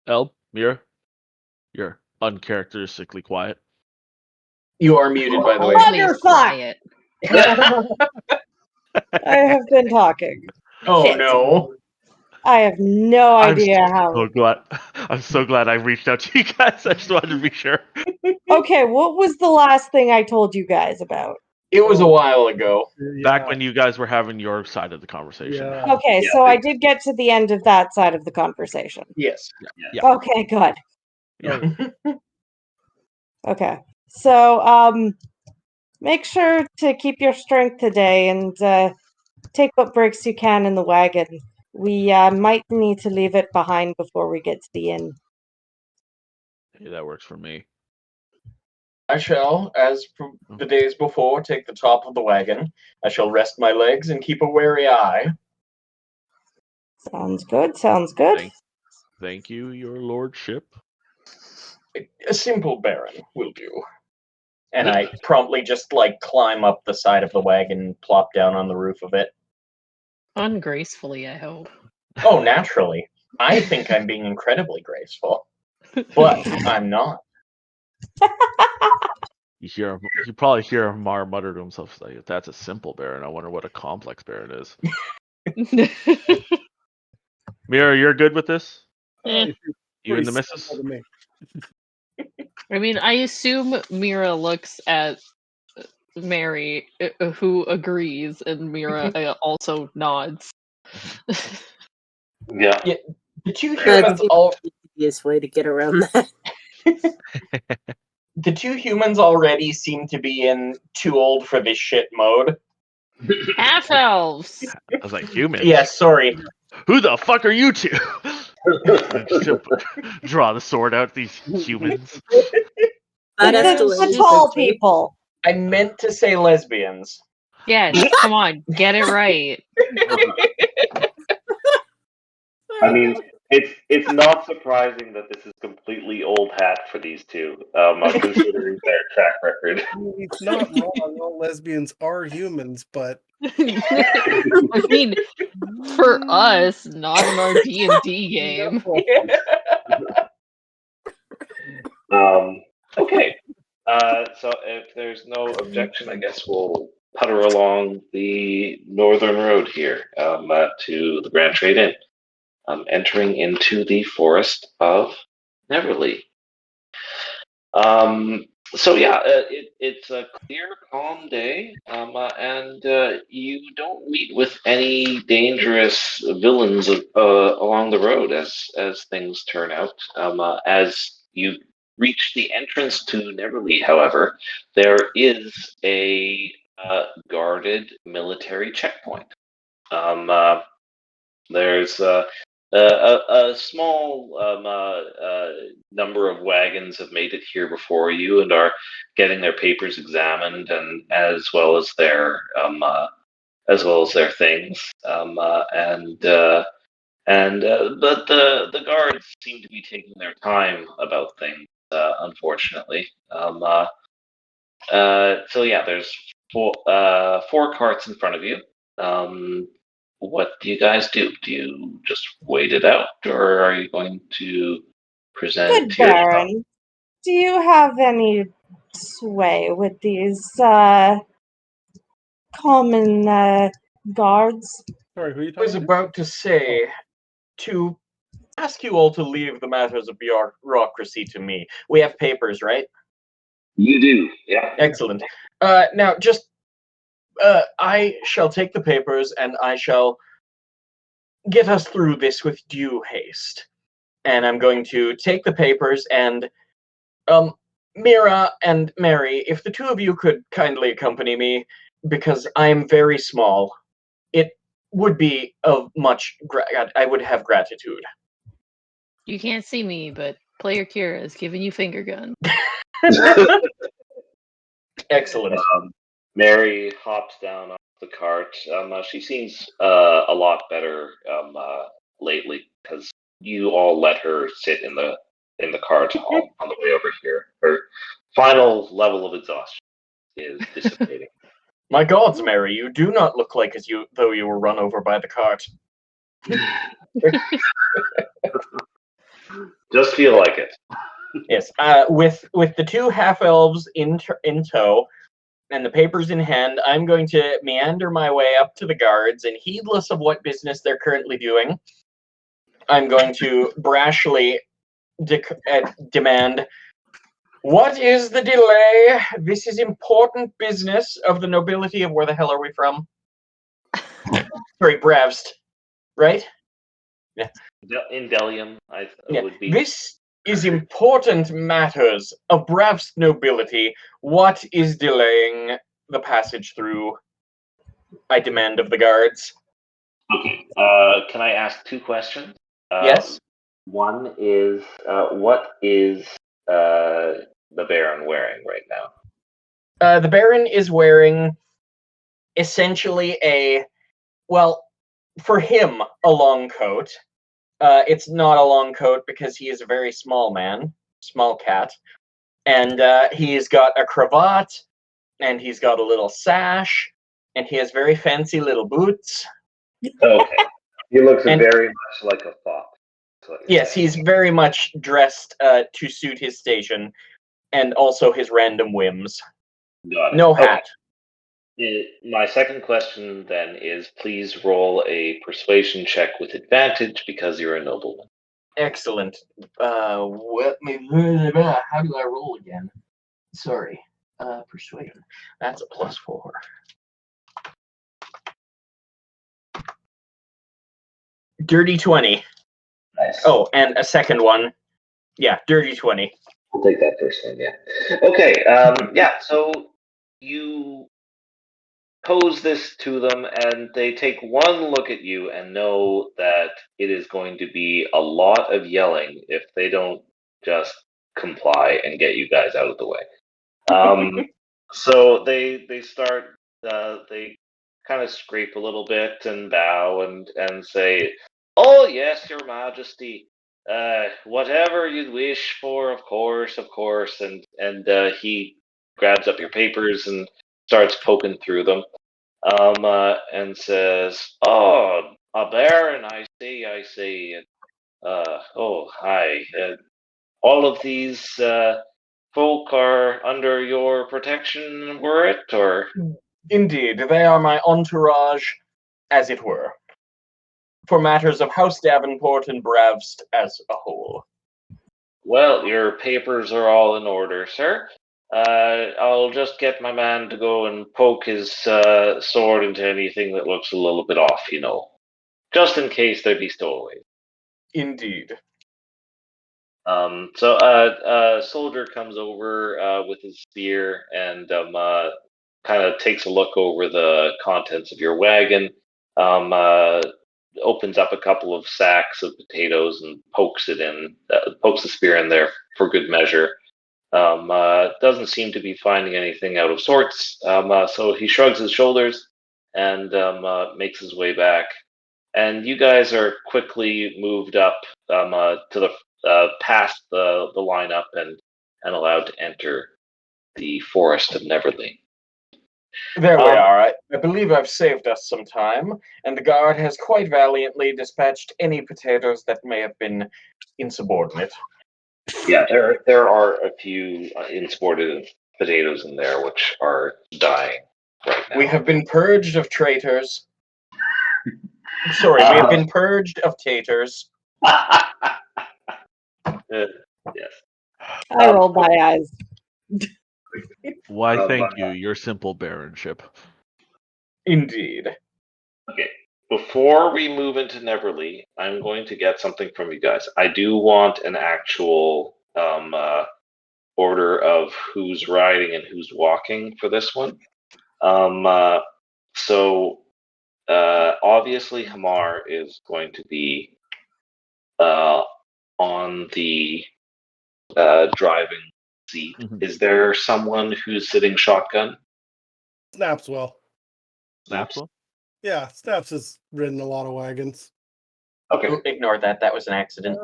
El, Mira, you're uncharacteristically quiet. You are muted, by the way. Quiet. I have been talking. Oh Shit. no. I have no idea how. I'm so glad I reached out to you guys. I just wanted to be sure. Okay, what was the last thing I told you guys about? It was a while ago. Back when you guys were having your side of the conversation. Yeah. Okay, so I did get to the end of that side of the conversation. Yes. Yeah. Okay, good. Yeah. Okay. So, make sure to keep your strength today and take what bricks you can in the wagon. We might need to leave it behind before we get to the inn. Hey, that works for me. I shall, as for the days before, take the top of the wagon. I shall rest my legs and keep a wary eye. Sounds good. Sounds good. Thank you, your lordship. A simple baron will do. And I promptly just climb up the side of the wagon and plop down on the roof of it. Ungracefully, I hope. Oh, naturally. I think I'm being incredibly graceful. But I'm not. You probably hear Mar mutter to himself, like, "That's a simple baron. I wonder what a complex baron is." Mira, you're good with this? Eh. You and the missus? I mean, I assume Mira looks at Mary, who agrees, and Mira also nods. Yeah. The two humans the easiest way to get around that. The two humans already seem to be in too old for this shit mode. Half elves. I was like, humans? Yeah, sorry. Who the fuck are you two? Draw the sword out, these humans. The tall people. I meant to say lesbians. Yes, come on, get it right. I mean, it's not surprising that this is completely old hat for these two, considering their track record. It's not wrong. All lesbians are humans, but I mean, for us, not in our D&D game. Okay. So if there's no objection, I guess we'll putter along the northern road here to the Grand Trade Inn, entering into the Forest of Nevarlea. So yeah, it's a clear, calm day, and you don't meet with any dangerous villains along the road as things turn out. As you reach the entrance to Neverlea, however, there is a guarded military checkpoint. There's a small number of wagons have made it here before you and are getting their papers examined, and as well as their things. But the guards seem to be taking their time about things. Unfortunately. So yeah, there's four carts in front of you. What do you guys do? Do you just wait it out, or are you going to present Good yourself? Baron, do you have any sway with these common guards? Sorry, who are you I was talking to? about to say to ask you all to leave the matters of bureaucracy to me. We have papers, right? You do, yeah. Excellent. Now, just I shall take the papers and I shall get us through this with due haste. And I'm going to take the papers and Mira and Mary, if the two of you could kindly accompany me, because I'm very small, it would be of much I would have gratitude. You can't see me, but player Kira is giving you finger gun. Excellent. Mary hops down off the cart. She seems a lot better lately because you all let her sit in the cart on the way over here. Her final level of exhaustion is dissipating. My gods, Mary, you do not look like though you were run over by the cart. Just feel like it. Yes. With the two half elves in tow and the papers in hand, I'm going to meander my way up to the guards, and heedless of what business they're currently doing, I'm going to brashly demand, "What is the delay? This is important business of the nobility of where the hell are we from? Sorry, Bravst, right? Yeah. In Delium, would be. This is important matters of Bravst nobility. What is delaying the passage through? I demand of the guards." Okay. Can I ask two questions? Yes. One is, what is the Baron wearing right now? The Baron is wearing essentially for him, a long coat. It's not a long coat because he is a very small man, small cat. And he's got a cravat, and he's got a little sash, and he has very fancy little boots. Okay. He looks And- very much like a fox. Yes, he's very much dressed to suit his station and also his random whims. Got it. No hat. My second question then is, please roll a persuasion check with advantage because you're a nobleman. Excellent. How do I roll again? Sorry. Persuasion. That's a +4. Dirty 20. Nice. Oh, and a second one. Yeah, dirty 20. We'll take that first one, yeah. Okay, yeah, so you pose this to them, and they take one look at you and know that it is going to be a lot of yelling if they don't just comply and get you guys out of the way. So they start, they kind of scrape a little bit and bow and say, "Oh yes, Your Majesty. Whatever you wish for, of course." And he grabs up your papers and starts poking through them, and says, "Oh, a baron, I see. Oh, hi. All of these folk are under your protection, were it, or?" Indeed, they are my entourage, as it were, for matters of House Davenport and Bravst as a whole. Well, your papers are all in order, sir. I'll just get my man to go and poke his sword into anything that looks a little bit off, just in case they be stowaways. Indeed. So a soldier comes over with his spear and kind of takes a look over the contents of your wagon, opens up a couple of sacks of potatoes and pokes the spear in there for good measure. Doesn't seem to be finding anything out of sorts, so he shrugs his shoulders and makes his way back. And you guys are quickly moved up to the past the lineup and allowed to enter the Forest of Nevarlea. There we are. I believe I've saved us some time, and the guard has quite valiantly dispatched any potatoes that may have been insubordinate. Yeah, there are a few insubordinate potatoes in there which are dying right now. We have been purged of traitors. Sorry, we have been purged of taters. Yes. I rolled my eyes. Why, thank you. Your simple baronship. Indeed. Okay. Before we move into Neverly, I'm going to get something from you guys. I do want an actual order of who's riding and who's walking for this one. So obviously Hamar is going to be on the driving seat. Mhm. Is there someone who's sitting shotgun? Snapswell. Snapswell? Yeah, Snaps has ridden a lot of wagons. Okay. Ignore that. That was an accident.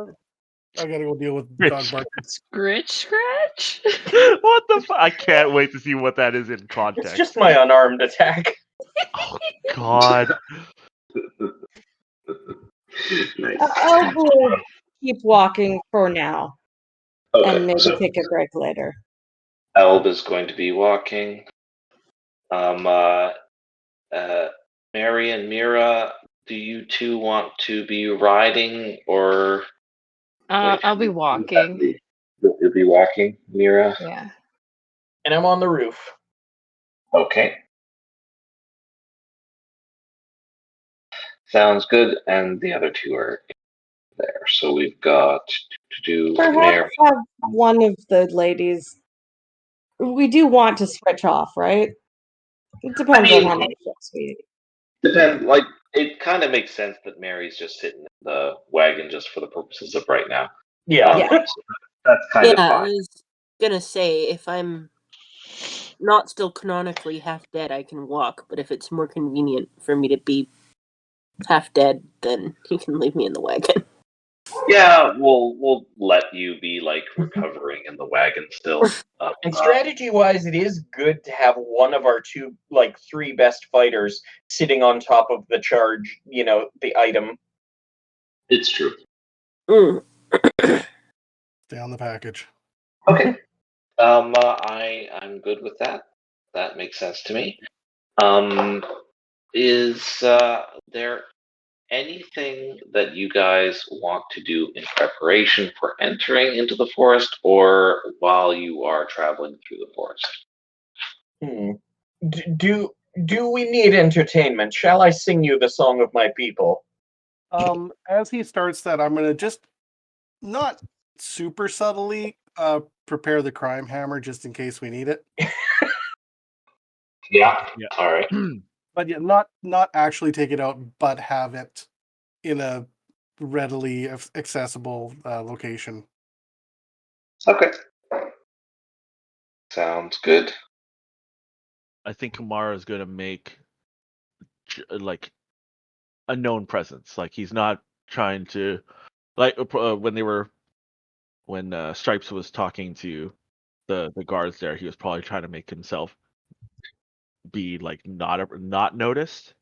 I gotta go deal with Bitch. dog barking. Scritch scratch? What the fuck? I can't wait to see what that is in context. It's just my unarmed attack. Oh, God. Nice. Elb will keep walking for now and Okay, maybe so take a break later. Elb is going to be walking. Mary and Mira, do you two want to be riding or? I'll be walking. You'll be walking, Mira? Yeah. And I'm on the roof. Okay. Sounds good. And the other two are there. So we've got to do Perhaps Mary. have one of the ladies. We do want to switch off, right? It depends on how many ships we. It kind of makes sense that Mary's just sitting in the wagon just for the purposes of right now. Yeah. Yeah. So that's kind of I fine. was gonna say if I'm not still canonically half dead, I can walk. But if it's more convenient for me to be half dead, then you can leave me in the wagon. Yeah, we'll let you be recovering in the wagon still. And strategy-wise, it is good to have one of our three best fighters sitting on top of the charge, the item. It's true. Mm. Stay on the package. Okay. I'm good with that. That makes sense to me. Is there anything that you guys want to do in preparation for entering into the forest or while you are traveling through the forest? Do we need entertainment? Shall I sing you the song of my people? As he starts that, I'm gonna just not super subtly prepare the crime hammer just in case we need it. Yeah. Yeah. All right. But yeah, not actually take it out, but have it in a readily accessible location. Okay. Sounds good. I think Kamara is going to make a known presence. Like he's not trying to when Stripes was talking to the guards there, he was probably trying to make himself be not noticed.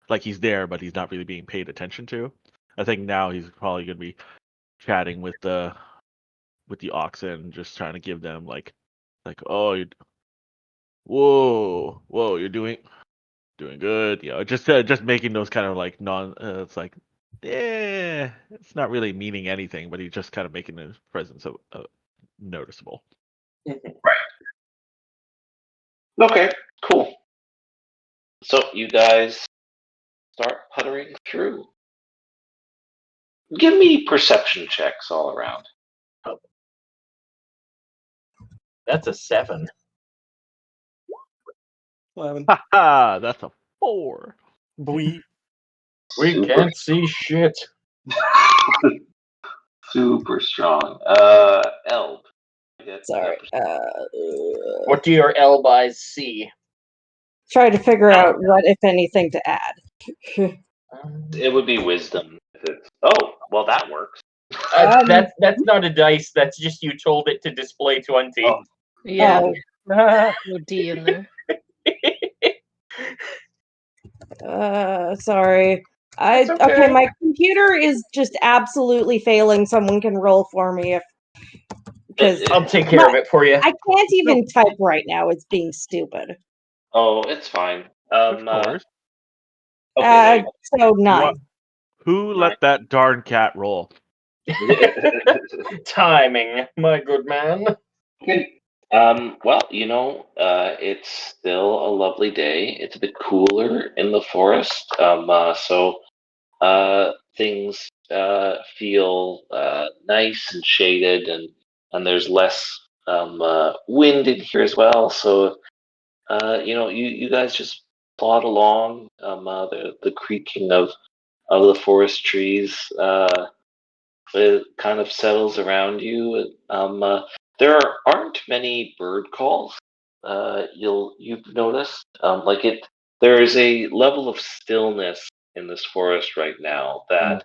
Like he's there, but he's not really being paid attention to. I think now he's probably going to be chatting with the oxen, just trying to give them oh, whoa, you're doing good. Just making those kind of non. It's it's not really meaning anything, but he's just kind of making his presence noticeable. Okay, cool. So you guys start puttering through. Give me perception checks all around. That's a 7. 11. Ha! That's a 4. Bwee. We Super, can't see shit. super strong. Elb. Get Sorry. What do your Elbis see? Try to figure out what, if anything, to add. It would be wisdom. If it's, oh, well, that works. That's not a dice. That's just you told it to display 20. Oh. Yeah, Oh, no D in there. sorry. That's okay. Okay, my computer is just absolutely failing. Someone can roll for me if because I'll take care of it for you. I can't even type right now. It's being stupid. Oh, it's fine. Of course. Okay, there you So 9. What? Who let that darn cat roll? go. Timing, my good man. Okay. Well, it's still a lovely day. It's a bit cooler in the forest. So things feel nice and shaded, and there's less wind in here as well. So you guys just plod along. The creaking of the forest trees. It kind of settles around you. There aren't many bird calls. You've noticed, there is a level of stillness in this forest right now that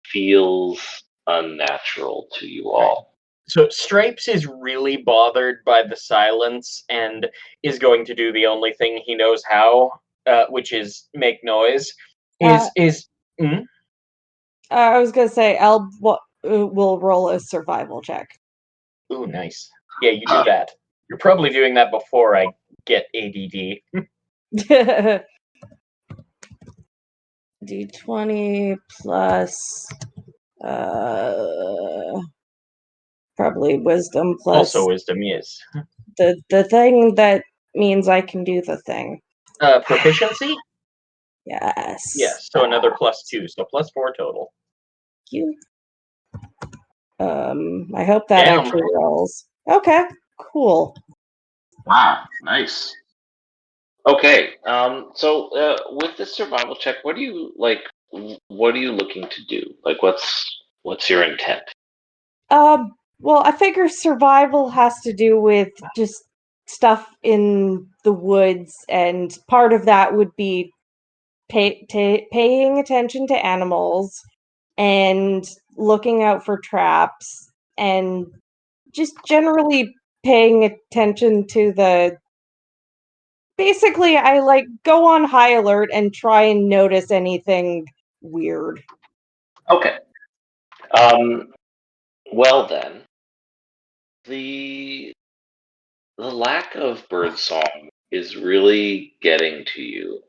feels unnatural to you all. So Stripes is really bothered by the silence and is going to do the only thing he knows how, which is make noise. I was gonna say Elb will roll a survival check. Ooh, nice. Yeah, you do that. You're probably doing that before I get ADD. D20 plus probably wisdom plus Also wisdom, yes. the thing that means I can do the thing. Proficiency? Yes. Yes, so another +2, so +4 total. You. I hope that Damn. actually rolls. Okay, cool. Wow, nice. Okay, so with this survival check, what do you like? What are you looking to do? Like, what's your intent? Well, I figure survival has to do with just stuff in the woods, and part of that would be paying attention to animals and looking out for traps and just generally paying attention to basically I like go on high alert and try and notice anything weird. Okay. Well then, the lack of birdsong is really getting to you,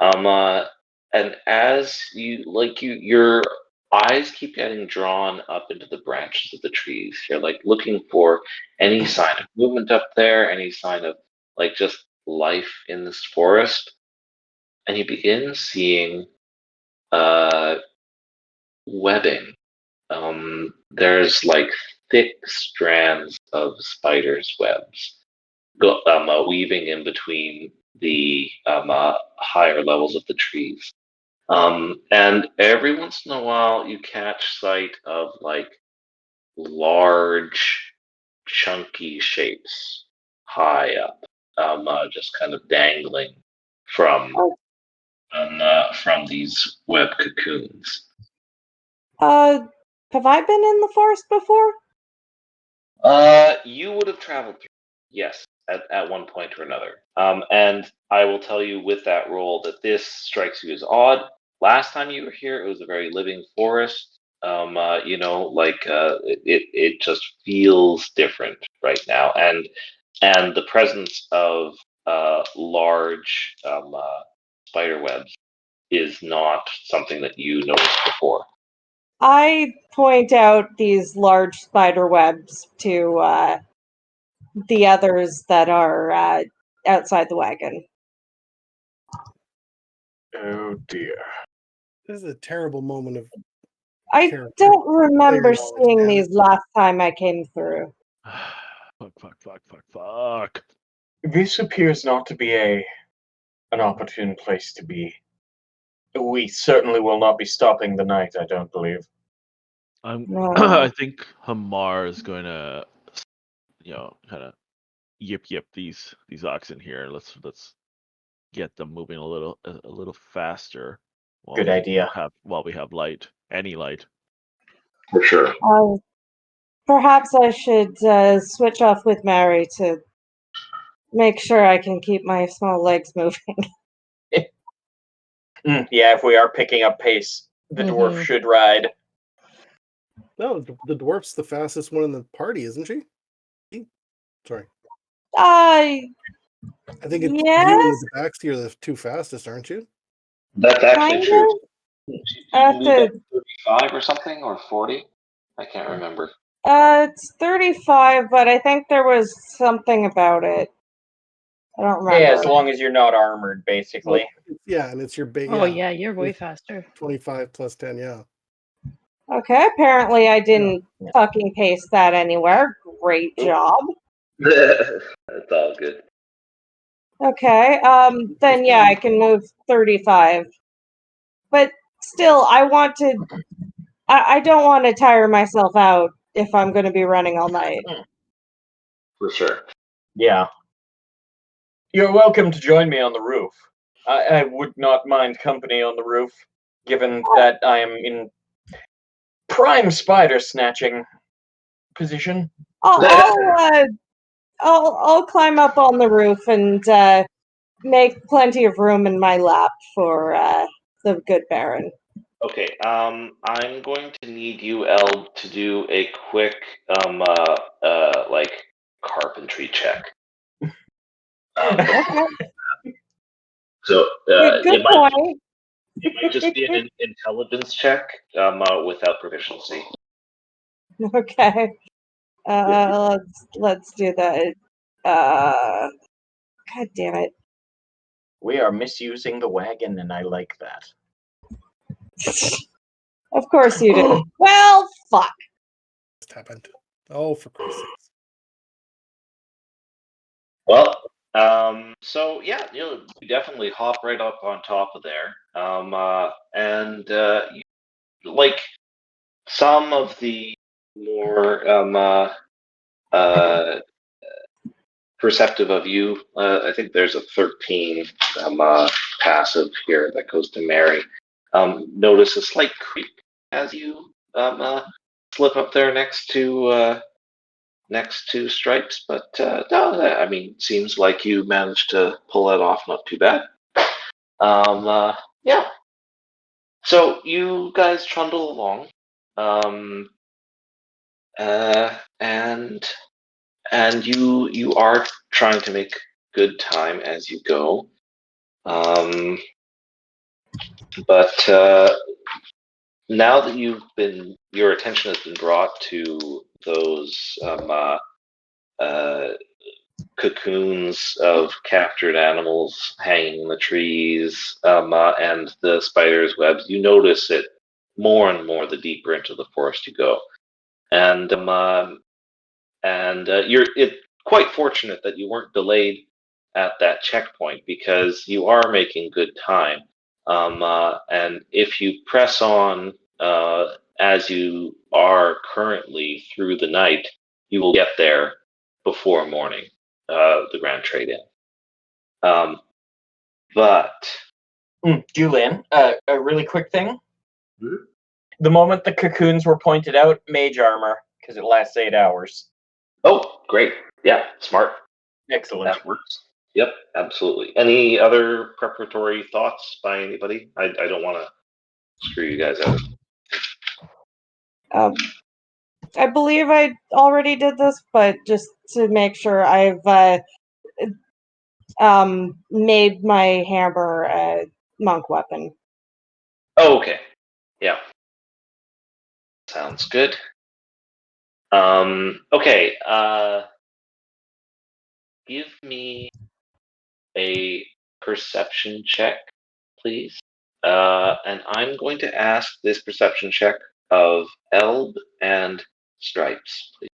um uh, and as your eyes keep getting drawn up into the branches of the trees. You're like looking for any sign of movement up there, any sign of like just life in this forest, and you begin seeing uh webbing. There's like thick strands of spiders' webs weaving in between the higher levels of the trees. And every once in a while, you catch sight of like large, chunky shapes high up, just kind of dangling from from these web cocoons. Have I been in the forest before? You would have traveled through, yes, at one point or another. And I will tell you with that roll that this strikes you as odd. Last time you were here, it was a very living forest. It just feels different right now, and the presence of large spider webs is not something that you noticed before. I point out these large spider webs to the others that are outside the wagon. Oh dear. This is a terrible moment of I character. don't remember Player knowledge, seeing damn it. these last time I came through. Fuck. This appears not to be an opportune place to be. We certainly will not be stopping the night, I don't believe. No. I think Hamar is going to, kind of yip these oxen here. Let's get them moving a little faster. Good idea. While we have light, any light. For sure. Perhaps I should switch off with Mary to make sure I can keep my small legs moving. Yeah, if we are picking up pace, the dwarf should ride. No, the dwarf's the fastest one in the party, isn't she? Sorry. I I think it's Yes. you and the Baxter are the two fastest, aren't you? That's actually Kind true. of. You Have moved up to- 35 or something, or 40? I can't remember. It's 35, but I think there was something about it. I don't remember. Yeah, as long as you're not armored, basically. Yeah, and it's your big. Oh yeah, you're way faster. 25 plus 10, yeah. Okay, apparently I didn't Yeah. fucking paste that anywhere. Great job. That's all good. Okay, then yeah, I can move 35. But still, I don't want to tire myself out if I'm going to be running all night. For sure. Yeah. You're welcome to join me on the roof. I would not mind company on the roof, given that I am in prime spider snatching position. I'll climb up on the roof and make plenty of room in my lap for the good Baron. Okay, I'm going to need you, El, to do a quick, like, carpentry check. Okay, So, good it might point. just be an intelligence check, without proficiency. Okay, let's do that. God damn it. We are misusing the wagon, and I like that. Of course you do. Well, fuck. Just happened. Oh, for Christ's sakes. Well, so yeah, you definitely hop right up on top of there. And like some of the more perceptive of you, I think there's a 13 passive here that goes to Mary. Notice a slight creak as you slip up there next to Stripes, but no, I mean, seems like you managed to pull that off not too bad. Yeah. So you guys trundle along, and you are trying to make good time as you go. But now that your attention has been brought to those cocoons of captured animals hanging in the trees, and the spiders' webs, you notice it more and more the deeper into the forest you go. And you're quite fortunate that you weren't delayed at that checkpoint, because you are making good time. And if you press on as you are currently through the night, you will get there before morning, the Grand Trade-In. But Julian, a really quick thing. Hmm? The moment the cocoons were pointed out, mage armor, because it lasts 8 hours. oh, great, yeah, smart. Excellent. That works. Yep, absolutely. Any other preparatory thoughts by anybody? I don't want to screw you guys out. I believe I already did this, but just to make sure, I've made my hammer a monk weapon. Oh, okay. Yeah. Sounds good. Okay. Give me a perception check, please. And I'm going to ask this perception check of Elb and Stripes, please.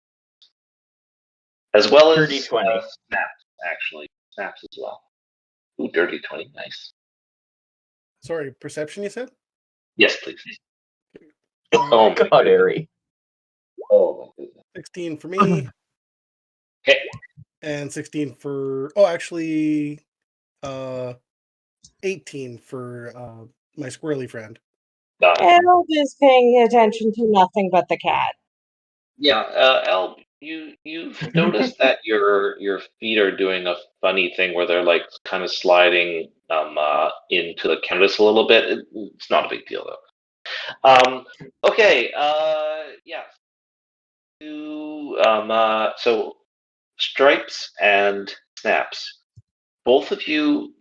As well as Dirty 20. Snaps, actually. Snaps as well. Ooh, dirty 20. Nice. Sorry, perception, you said? Yes, please. Oh, my God, goodness. Ari. Oh, my goodness. 16 for me. Okay. And 16 for... Oh, actually... 18 for my squirrely friend. Harold is paying attention to nothing but the cat. Yeah, Elb, you've noticed that your feet are doing a funny thing where they're like kind of sliding into the canvas a little bit. It's not a big deal though. Okay, yeah. So Stripes and Snaps, both of you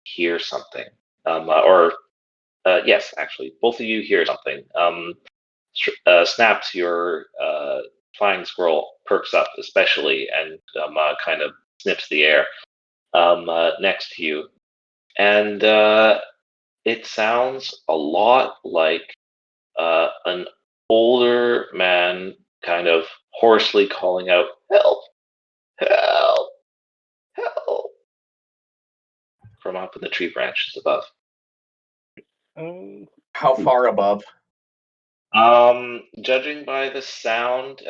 hear something. Yes, actually, both of you hear something. Snaps, your flying squirrel perks up especially and kind of sniffs the air next to you. And it sounds a lot like an older man kind of hoarsely calling out, "Help! Help! Help!" from up in the tree branches above. How far above? Judging by the sound,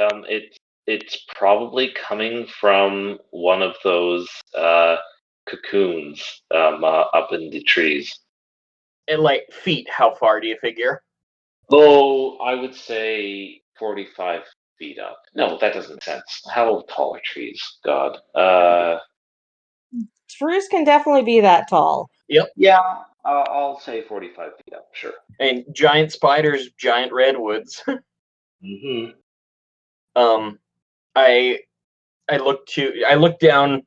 it's probably coming from one of those cocoons up in the trees. And like feet, how far do you figure? Oh, I would say 45 feet up. No, that doesn't make sense. How tall are trees? God. Spruce can definitely be that tall. Yeah, I'll say 45 feet up. Sure. And giant spiders, giant redwoods. Mm-hmm. I look down,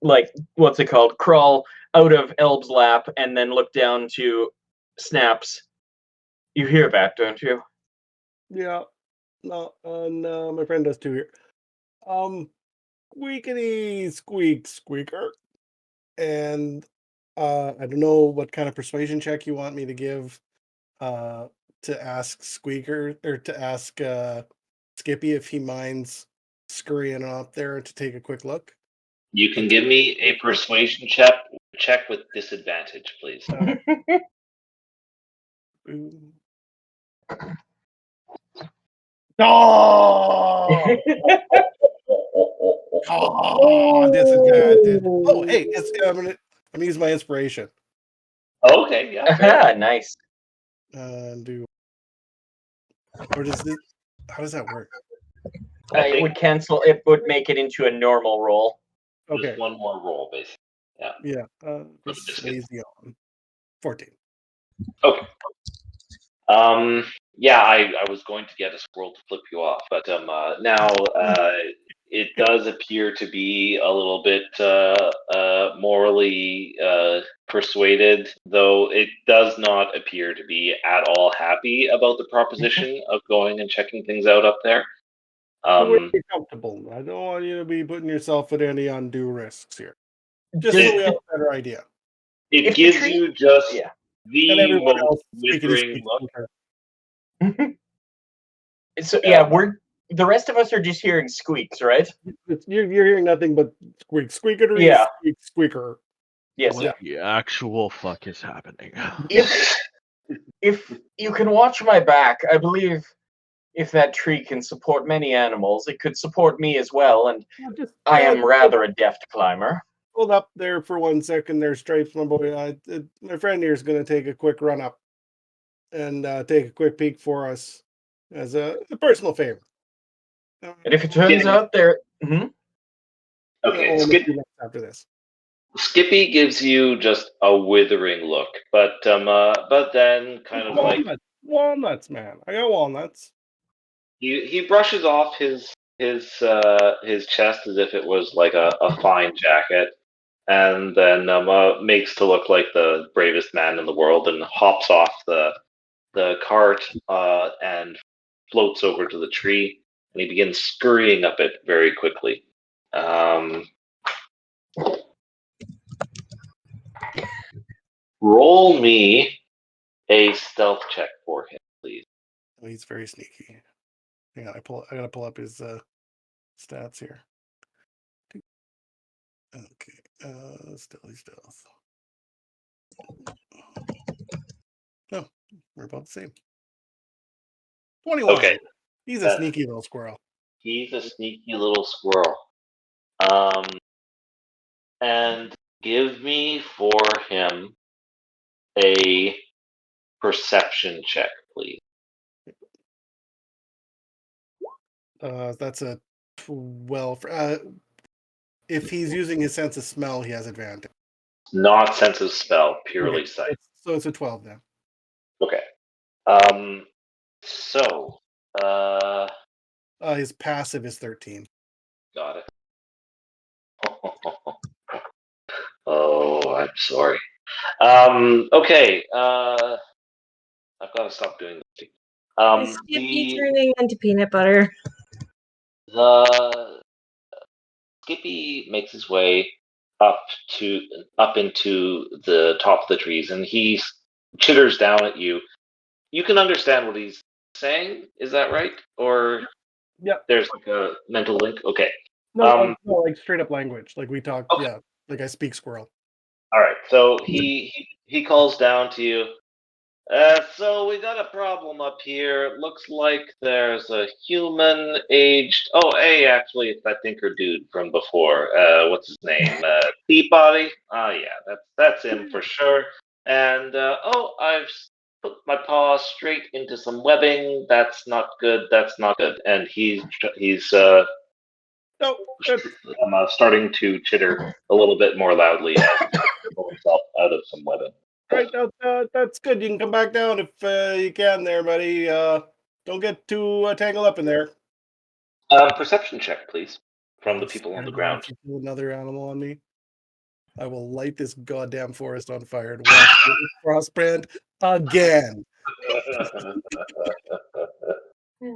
like, what's it called? Crawl out of Elb's lap and then look down to Snaps. You hear that, don't you? Yeah. No, and my friend does too here. Squeakity squeak squeaker. And I don't know what kind of persuasion check you want me to give to ask Squeaker or to ask Skippy if he minds scurrying up there to take a quick look. You can give me a persuasion check with disadvantage, please. Oh! Oh, disadvantage. Oh, hey, I'm gonna use my inspiration. Okay, yeah. fair. Nice. Do or does this? How does that work? It would cancel. It would make it into a normal roll. Okay. Just one more roll, basically. Yeah. Yeah. For the biscuit. Lazy on 14. Okay. Yeah, I was going to get a squirrel to flip you off, but now it does appear to be a little bit morally persuaded, though it does not appear to be at all happy about the proposition of going and checking things out up there. Be comfortable. I don't want you to be putting yourself at any undue risks here. Just so we have a better idea. It gives you just the most withering look. So yeah, the rest of us are just hearing squeaks, right? You're hearing nothing but squeak, squeakery, Yeah. squeak, squeaker. Yes. What the actual fuck is happening? If you can watch my back, I believe if that tree can support many animals, it could support me as well, and I am rather a deft climber. Hold up there for 1 second there, Stripes, my boy. My friend here is going to take a quick run up and take a quick peek for us as a personal favor. And if it turns out there... Okay, after this. Skippy gives you just a withering look, but then kind of walnuts, man. I got walnuts. He brushes off his chest as if it was like a fine jacket, and then makes to look like the bravest man in the world, and hops off the cart and floats over to the tree, and he begins scurrying up it very quickly. Roll me a stealth check for him, please. Oh, he's very sneaky. Hang on, I gotta pull up his stats here. Okay, stealth. No, we're about the same. 21. Okay. He's a sneaky little squirrel. He's a sneaky little squirrel. And give me for him a perception check, please. That's a 12. If he's using his sense of smell, he has advantage. Not sense of spell, purely Okay, sight. So it's a 12 then. Okay. So, His passive is 13. got it. Oh, I'm sorry. Okay. I've got to stop doing this. Is Skippy turning into peanut butter? The Skippy makes his way up into the top of the trees, and he chitters down at you. You can understand what he's saying. Is that right? Or Yep. There's like a mental link. Okay. No, like straight up language. Like we talk. Okay. Yeah, like I speak squirrel. All right. So he calls down to you. So we got a problem up here. It looks like there's a human-aged. Oh, hey, actually, it's that Tinker dude from before. What's his name? Peabody. Oh, yeah, that's him for sure. And I've put my paw straight into some webbing. That's not good. That's not good. And he's No, starting to chitter a little bit more loudly as he pulls himself out of some webbing. right. That's good. You can come back down if you can, there, buddy. Don't get too tangled up in there. Perception check, please, from the people on the ground. If you pull another animal on me, I will light this goddamn forest on fire and watch Frostbrand again. In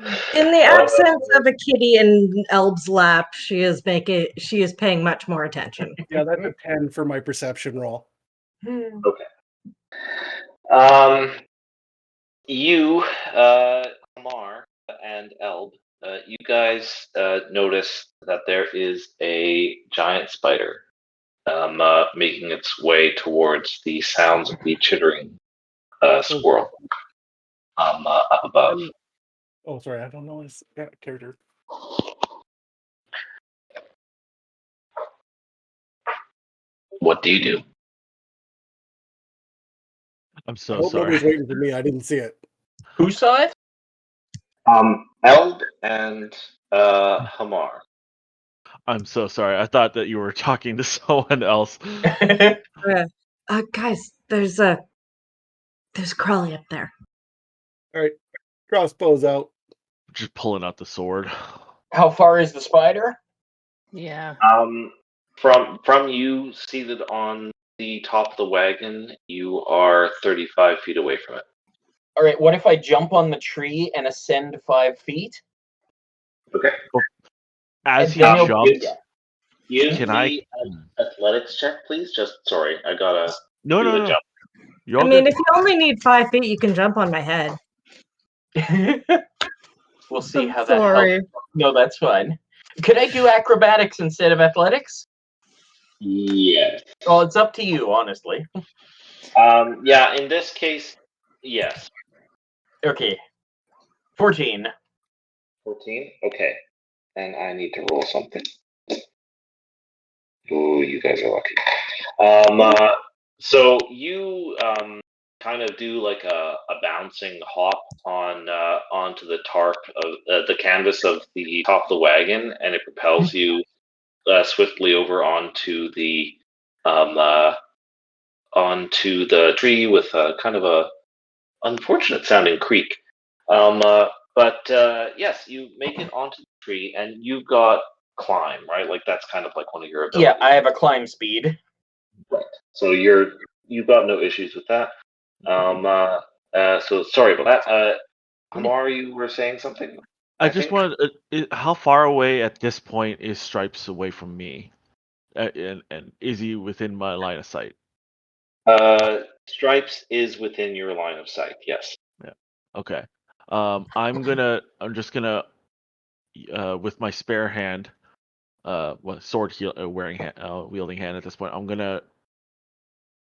the absence of a kitty in Elb's lap, she is paying much more attention. Yeah, that's a 10 for my perception roll. Okay. You, Amar and Elb, you guys notice that there is a giant spider making its way towards the sounds of the chittering squirrel up above. Oh, sorry, I don't know his character. What do you do? I'm I so hope sorry. nobody's waiting for me. I didn't see it. Who saw it? Elb and Hamar. I'm so sorry. I thought that you were talking to someone else. Guys, there's Crawley up there. All right, crossbows out. Just pulling out the sword. How far is the spider? Yeah. From you seated on the top of the wagon, you are 35 feet away from it. All right, what if I jump on the tree and ascend 5 feet? Okay. As he And then jumps, Give Can me an athletics check, please. Sorry, I gotta no, do no, the no. jump. You're I all mean, good. if you only need 5 feet, you can jump on my head. We'll see I'm how that sorry. helps. No, that's fine. Could I do acrobatics instead of athletics? Yes. Well, it's up to you, honestly. Yeah, in this case, yes. Okay. 14. 14? Okay. And I need to roll something. Ooh, you guys are lucky. So you kind of do like a bouncing hop onto the tarp of the canvas of the top of the wagon, and it propels you swiftly over onto the tree with kind of a unfortunate sounding creak. But yes, you make it onto the tree, and you've got climb, right? Like that's kind of like one of your abilities. Yeah, I have a climb speed. Right. So you've got no issues with that. So sorry about that. Amar, you were saying something? I just think? wanted. How far away at this point is Stripes away from me? And is he within my line of sight? Stripes is within your line of sight. Yes. Yeah. Okay. I'm just gonna, with my spare hand, sword wielding hand at this point, I'm gonna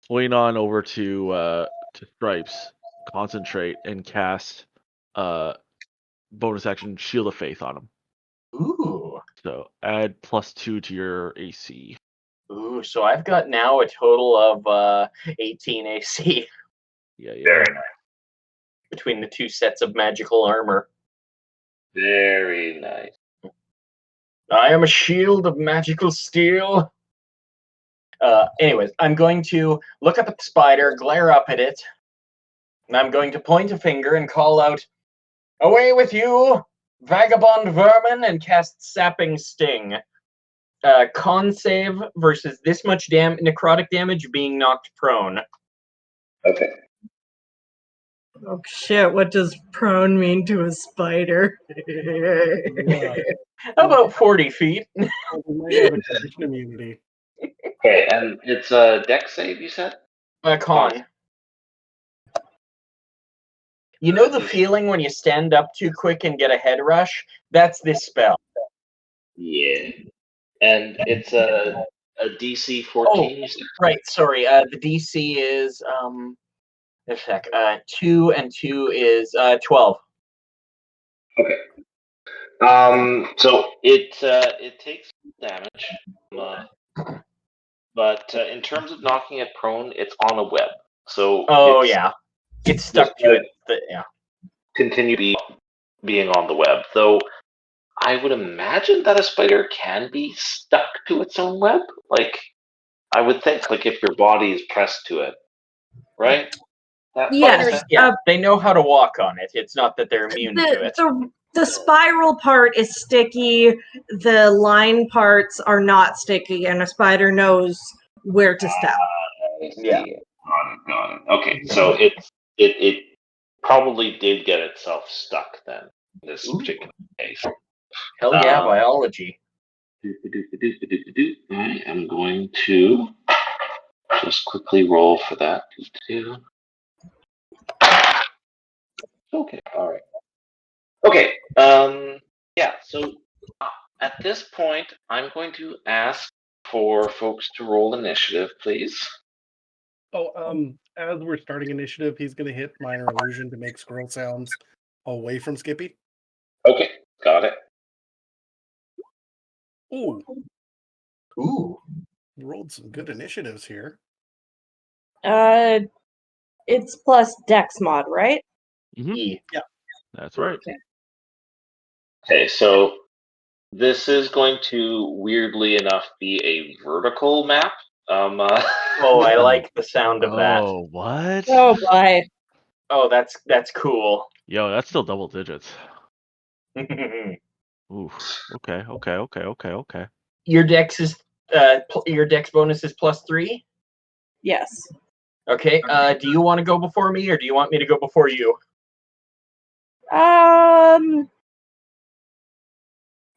lean on over to Stripes, concentrate, and cast bonus action Shield of Faith on him. Ooh. So add +2 to your AC. Ooh, so I've got now a total of 18 AC Yeah. Very nice. between the two sets of magical armor. Very nice. I am a shield of magical steel. Anyways, I'm going to look up at the spider, glare up at it, and I'm going to point a finger and call out, "Away with you, vagabond vermin," and cast Sapping Sting. Con save versus this much necrotic damage being knocked prone. Okay. Oh shit, what does prone mean to a spider? Yeah. About 40 feet. We might have a condition immunity. Okay, and it's a dex save, you said? Con. You know the feeling when you stand up too quick and get a head rush? That's this spell. Yeah. And it's a DC 14, you said? Right, sorry. The DC is a sec. 2 and 2 is 12. Okay. So it takes damage, but in terms of knocking it prone, it's on a web. So it's stuck to it. Yeah. Continue being on the web, though. I would imagine that a spider can be stuck to its own web. Like, I would think, like if your body is pressed to it, right? Yes. They know how to walk on it. It's not that they're immune to it. The spiral part is sticky. The line parts are not sticky, and a spider knows where to step. Yeah. Got it. Okay, so it probably did get itself stuck then in this particular case. Hell yeah, biology. I am going to just quickly roll for that. Okay, all right. Okay, yeah, so at this point, I'm going to ask for folks to roll initiative, please. Oh, as we're starting initiative, he's gonna hit minor illusion to make squirrel sounds away from Skippy. Okay, got it. Ooh. Rolled some good initiatives here. It's plus Dex mod, right? Mm-hmm. Yeah. That's right. Okay, so this is going to, weirdly enough, be a vertical map. Oh, I like the sound of that. Oh, what? Oh boy. Oh, that's cool. Yo, that's still double digits. Oof. Okay. Your dex is your dex bonus is +3. Yes. Okay. Do you want to go before me, or do you want me to go before you?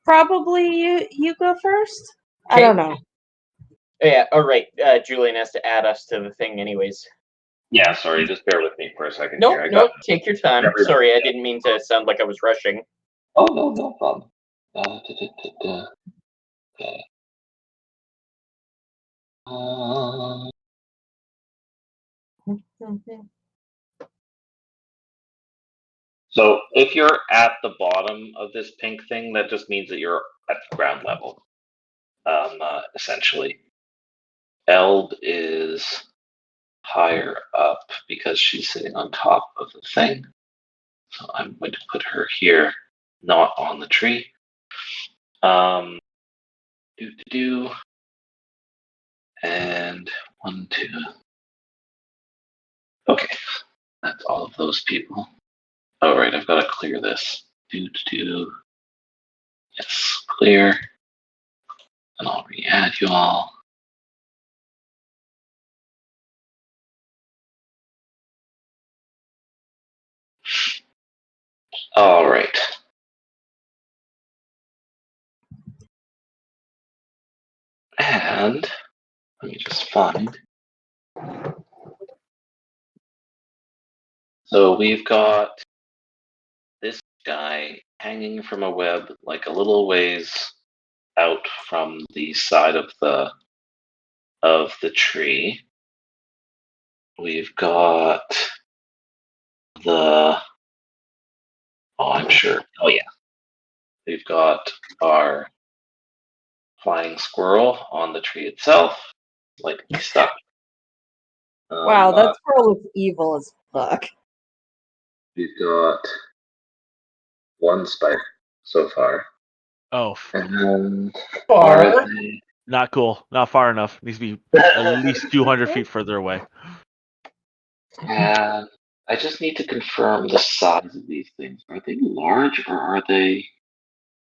Probably you go first. I don't know. Yeah. All right. Julian has to add us to the thing, anyways. Yeah, sorry, just bear with me for a second Nope. here. Nope. Take your time. Sorry, I didn't mean to sound like I was rushing. Oh, no problem. Okay. So if you're at the bottom of this pink thing, that just means that you're at ground level. Essentially, Eld is higher up because she's sitting on top of the thing. So I'm going to put her here, not on the tree. And 1, 2. Okay, that's all of those people. All right, I've got to clear this. Yes, clear. And I'll re-add you all. All right. And let me just find. So we've got this guy hanging from a web like a little ways out from the side of the tree. We've got the I'm sure. Oh yeah. We've got our flying squirrel on the tree itself, like stuck. Wow, that squirrel is evil as fuck. We've got one spider so far. Oh, And Far. not cool. Not far enough. Needs to be at least 200 feet further away. And I just need to confirm the size of these things. Are they large or are they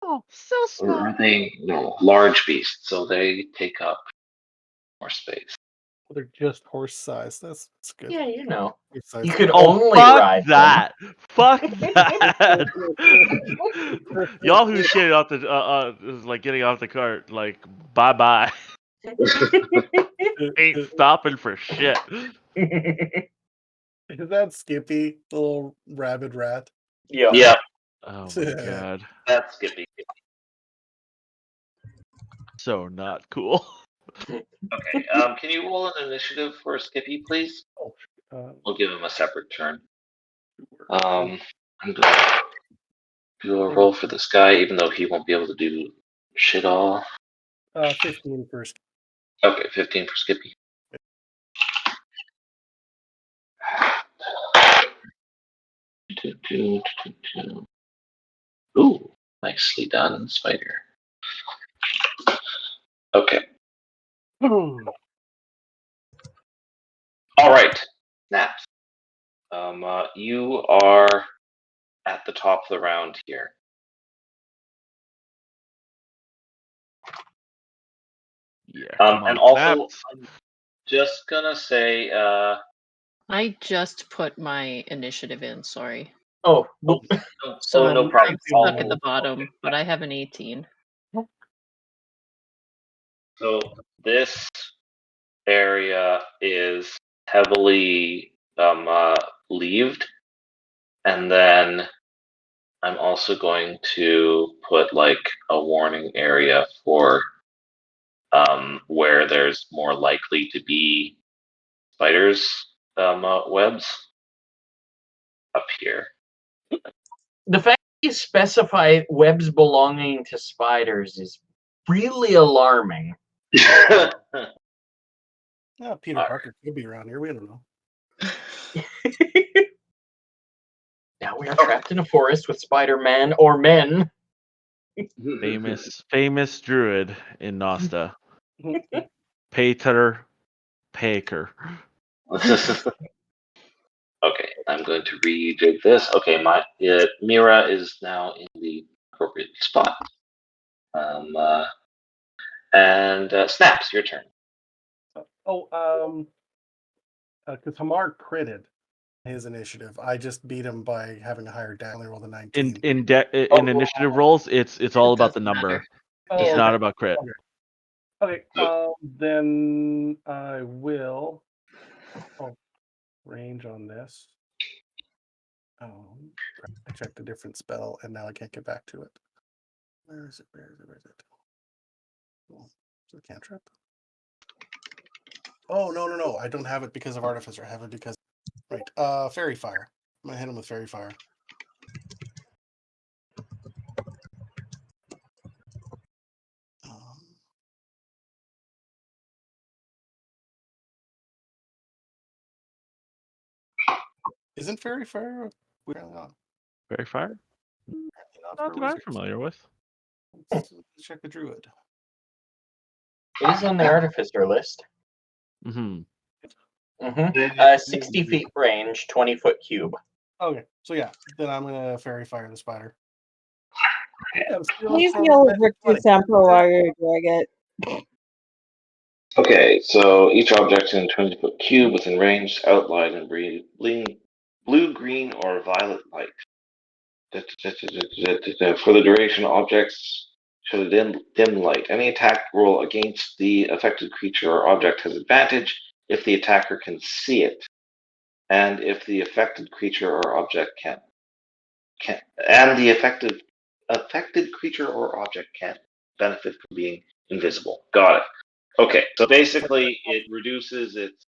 Oh, so or are small. they no large beasts? So they take up more space. Well, they're just horse size. That's good. Yeah, you know. Horse size. You could Oh, only fuck ride that! Fuck that! Y'all who shit off the is like getting off the cart, like bye bye. Ain't stopping for shit. them. Is that Skippy, the little rabid rat? Yeah. Yeah, Oh my god, that's Skippy. so not cool. Okay. Can you roll an initiative for Skippy, please? We'll give him a separate turn. I'm gonna do a roll for this guy, even though he won't be able to do shit all. 15 first. Okay, 15 for Skippy. Ooh, nicely done, spider. Okay. All right, Naps. You are at the top of the round here. Yeah. Come on, And also, snaps. I'm just gonna say, I just put my initiative in, sorry. Oh, So no I'm problem. stuck at the bottom, but I have an 18. So this area is heavily leaved, and then I'm also going to put like a warning area for where there's more likely to be spiders webs up here. the fact you specify webs belonging to spiders is really alarming. Yeah, Peter Alright. Parker could be around here. We don't know. Now we are trapped in a forest with Spider-Man or men. Famous druid in Nosta. Pater Paker. Okay, I'm going to rejig this. Okay, Mira is now in the appropriate spot. And Snaps, your turn. Because Hamar critted his initiative. I just beat him by having a higher die. I only rolled a 19. In initiative rolls, it's all about the doesn't number. matter. It's Yeah. not about crit. Okay. Then I will range on this. I checked a different spell and now I can't get back to it. Where is it? Oh, is it a cantrip? Oh no! I don't have it because of Artificer. I have it because Fairy Fire. I'm gonna hit him with Fairy Fire. Isn't Fairy Fire weirdly not? Very fire? Not that I'm familiar with. Let's check the Druid. It is on the Artificer list. Mm-hmm. 60 feet range, 20-foot cube. Okay, so yeah, then I'm gonna Fairy Fire the spider. Please heal Victor Sample while you're doing it. Okay, so each object in a 20-foot cube within range outlined in blue, green, or violet light. For the duration, objects show a dim light. Any attack roll against the affected creature or object has advantage if the attacker can see it, and if the affected creature or object can and the affected creature or object can benefit from being invisible. Got it. Okay, so basically, it reduces its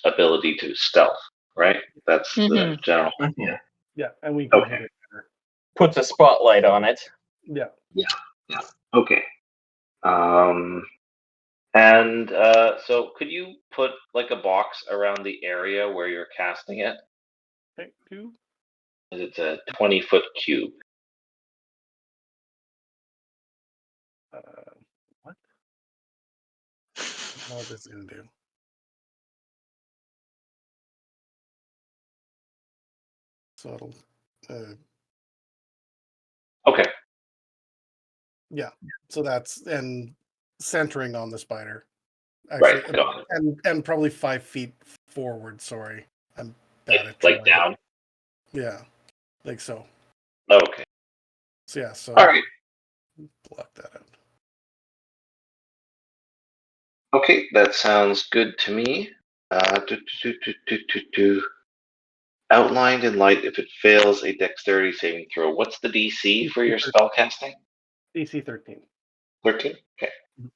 ability to stealth. Right. That's the general. Yeah. Yeah, and we can Okay. hit it better. Puts a spotlight on it. Yeah. Yeah. Okay. And so could you put like a box around the area where you're casting it? Okay, 2. It's a 20-foot cube. What? What is this gonna do? So it'll. Okay. Yeah. So that's and centering on the spider. Right. Actually, Got it. and probably 5 feet forward. Sorry, I'm bad at Like drawing. down. Yeah, like so. Okay. So yeah. So All right. block that out. Okay, that sounds good to me. Outlined in light if it fails a dexterity saving throw. What's the DC for your spell casting? DC 13. 13? Okay. Mhm.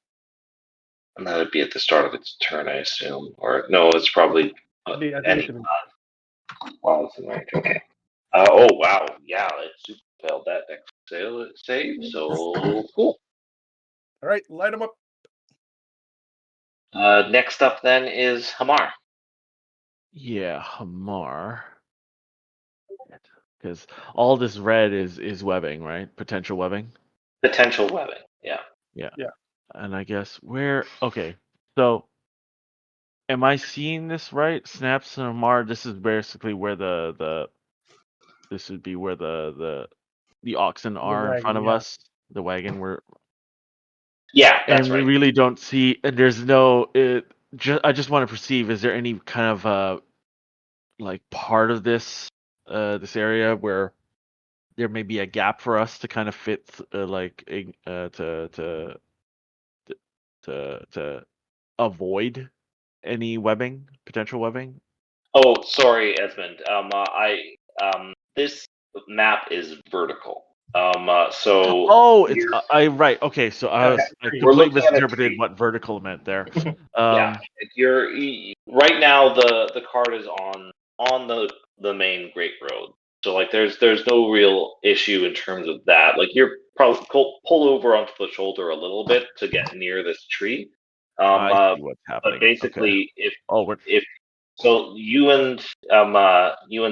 And that would be at the start of its turn, I assume. Or no, it's probably I think any it's while it's in range. Okay. Oh, wow. Yeah, it super failed that dex save. So cool. all right. Light them up. Next up then is Hamar. Yeah, Hamar. Because all this red is webbing, right? Potential webbing. Potential webbing. Yeah. Yeah. Yeah. And I guess where? Okay. So, am I seeing this right? Snaps and Hamar. This is basically where this would be where the oxen are in wagon, front of yeah. us. The wagon where Yeah, that's and we right. really don't see. And there's no. I just want to perceive. Is there any kind of like part of this area where there may be a gap for us to kind of fit to avoid any potential webbing? Oh, sorry, Esmond. This map is vertical. So Oh, it's you're, right. Okay, so I we're completely looking at a misinterpreted tree. what vertical meant there. Yeah, right now the card is on the main Great Road. So like there's no real issue in terms of that. Like you're probably pull over onto the shoulder a little bit to get near this tree. I see what's But happening. Okay. basically Oh, we're if so you and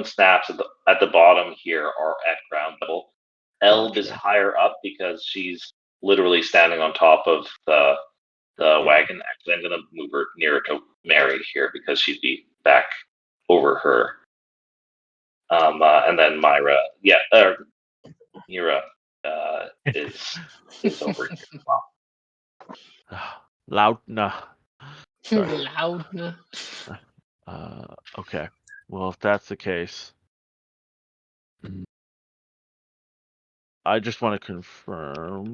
Snaps at the bottom here are at ground level. Eld is gotcha. higher up because she's literally standing on top of the Yeah. wagon. Actually, I'm gonna move her nearer to Mary here because she'd be back over her. And then Myra, Mira, is over here as well. Loudna. Sorry. Loud. Okay. Well, if that's the case, I just want to confirm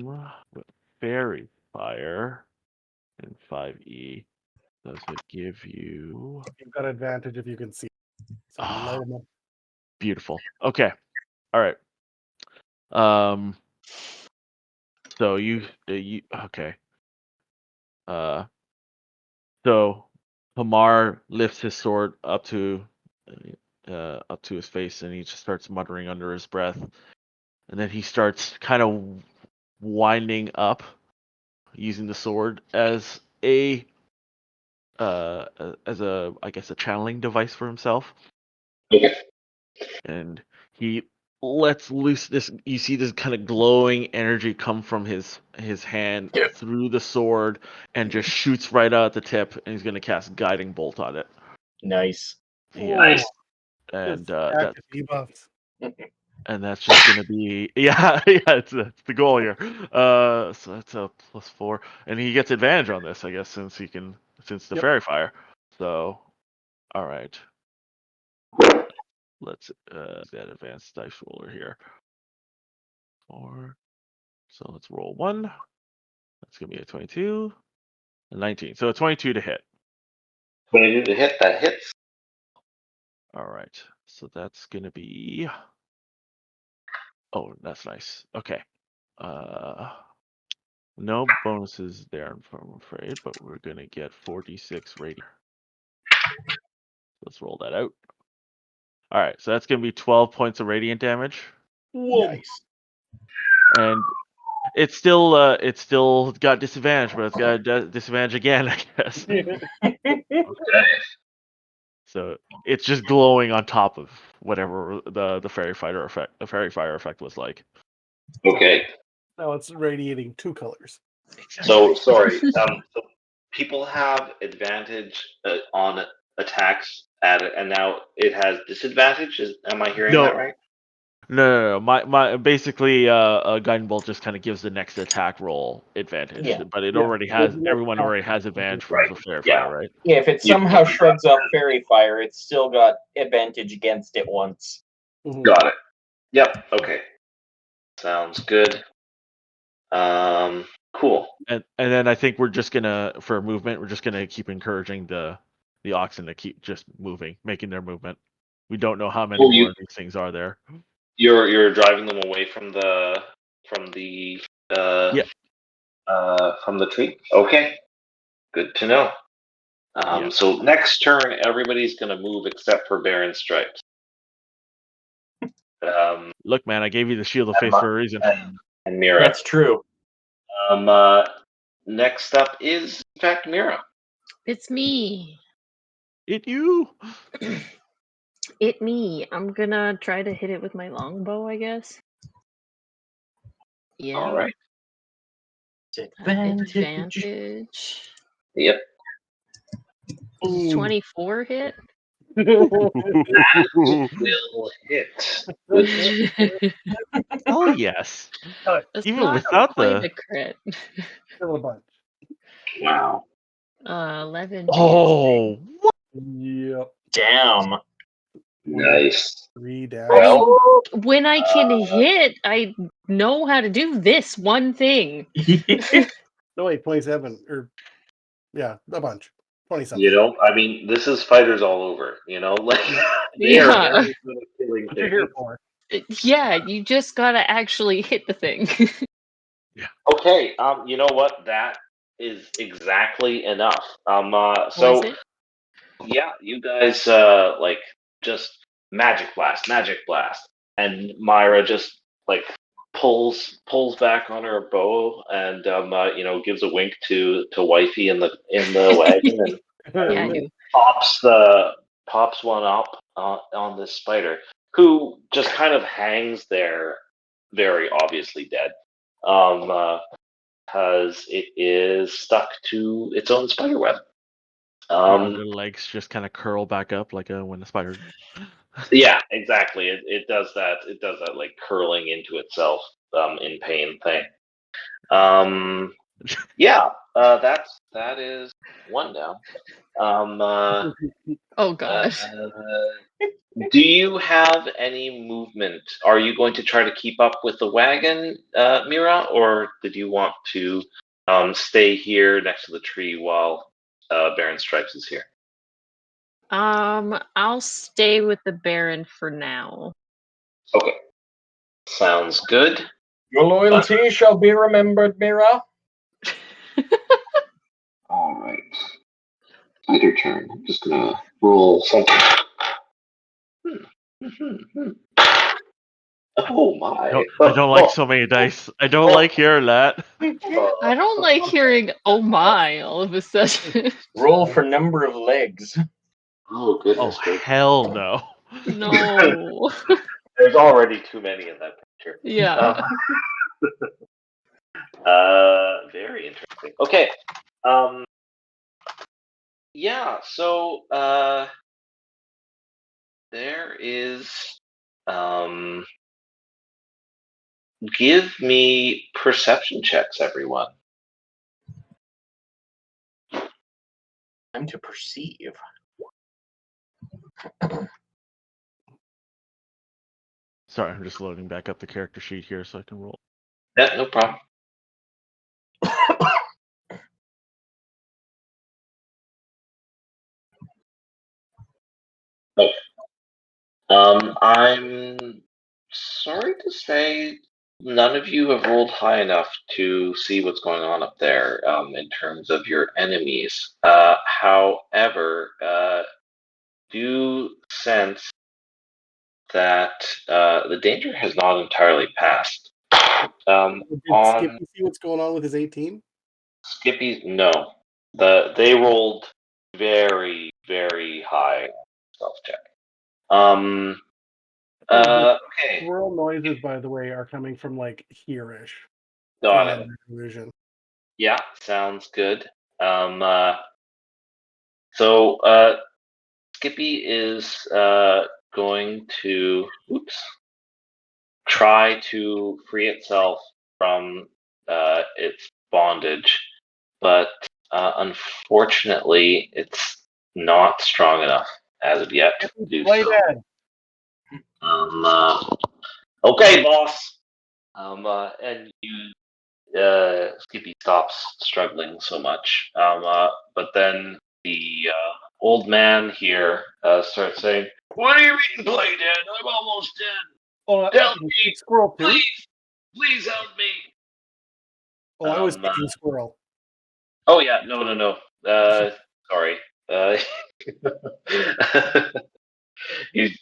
with Fairy Fire and 5e. Does it give you? You've got advantage if you can see. So light them up. Beautiful. Okay. All right. So you okay. So Hamar lifts his sword up to his face, and he just starts muttering under his breath, and then he starts kind of winding up, using the sword as a I guess a channeling device for himself. Okay. And he lets loose this. You see this kind of glowing energy come from his hand through the sword and just shoots right out at the tip, and he's going to cast guiding bolt on it. Nice. Yeah. Nice. And Active debuffs. that's just going to be that's the goal here. So that's a +4, and he gets advantage on this, I guess, since the Yep. fairy fire. So all right. let's that advanced dice roller here. 4. So let's roll 1. That's gonna be a 22, a 19. So a 22 to hit. 22 to hit. That hits. All right. So that's gonna be. Oh, that's nice. Okay. No bonuses there, I'm afraid, but we're gonna get 4d6 radiant. Let's roll that out. All right, so that's gonna be 12 points of radiant damage, Nice. and it's still got disadvantage, but it's got a disadvantage again, I guess. Okay. So it's just glowing on top of whatever the fairy fire effect was like. Okay. Now it's radiating 2 colors. So sorry. So people have advantage on attacks at it, and now it has disadvantage. Am I hearing No. that right? No. My basically, a guiding bolt just kind of gives the next attack roll advantage, Yeah. but it Yeah. already has everyone already has advantage from Right. the fairy Yeah. fire, right? Yeah, if it You- somehow shrugs off fairy fire, it's still got advantage against it once. Mhm. Got it. Yep. Okay. Sounds good. Cool. And then I think we're just gonna for movement, we're just gonna keep encouraging the oxen to keep just moving, making their movement. We don't know how many Oh, more of these things are there. You're driving them away from the Yeah. from the tree. Okay. Good to know. Yeah. So next turn, everybody's gonna move except for Baron Stripes. Look, man, I gave you the shield of And faith Ma- for a reason. and Mira. That's true. Next up is in fact Mira. It's me. It you. It me. I'm gonna try to hit it with my longbow, I guess. Yeah. All right. Advantage. Yep. Does 24 hit? Will hit. Oh yes. That's Even not without quite the. a crit. Still a bunch. Wow. 11 Oh. Yep. Damn. Nice. 3 down. Well, when I can hit, I know how to do this one thing. No, wait, 27. Or, yeah, a bunch. 20 something. you know, I mean, this is fighters all over. You know, like they are Yeah. very good at killing What you're here things. for. Yeah, you just gotta actually hit the thing. Okay. You know what? That is exactly enough. Was So it? yeah, you guys like just magic blast, and Myra just like pulls back on her bow and gives a wink to wifey in the wagon and Yeah, I do. pops one up on this spider who just kind of hangs there, very obviously dead, because it is stuck to its own spider web. The other legs just kind of curl back up like when the spider. Yeah, exactly. It does that. It does that like curling into itself in pain thing. Yeah, that is one down. Oh gosh. Do you have any movement? Are you going to try to keep up with the wagon, Mira, or did you want to stay here next to the tree while Baron Stripes is here? I'll stay with the Baron for now. Okay, sounds good. Your loyalty shall be remembered, Mira. All right. Your turn. I'm just gonna roll something. Oh my! I don't like so many dice. I don't like hearing that. I don't like hearing "oh my" all of a sudden. Roll for number of legs. Oh Oh goodness gracious! hell no. No. There's already too many in that picture. Yeah. Very interesting. Okay. Yeah. So there is. Give me perception checks, everyone. Time to perceive. Sorry, I'm just loading back up the character sheet here so I can roll. Yeah, no problem. Okay. I'm sorry to say none of you have rolled high enough to see what's going on up there in terms of your enemies. However, do sense that the danger has not entirely passed. Did On Skippy see what's going on with his 18? Skippy, no. They rolled very, very high stealth check. Okay. Squirrel noises, by the way, are coming from like here-ish. Got from it. Vision. Yeah, sounds good. Skippy is going to try to free itself from its bondage, but unfortunately, it's not strong enough as of yet to do Play so. dead. Okay, boss. And Skippy stops struggling so much. But then the old man here starts saying, "What do you mean, play dead? I'm almost dead. Oh, Help me, squirrel too. please help me." Oh, I was thinking squirrel. Oh yeah, no. Sorry. He's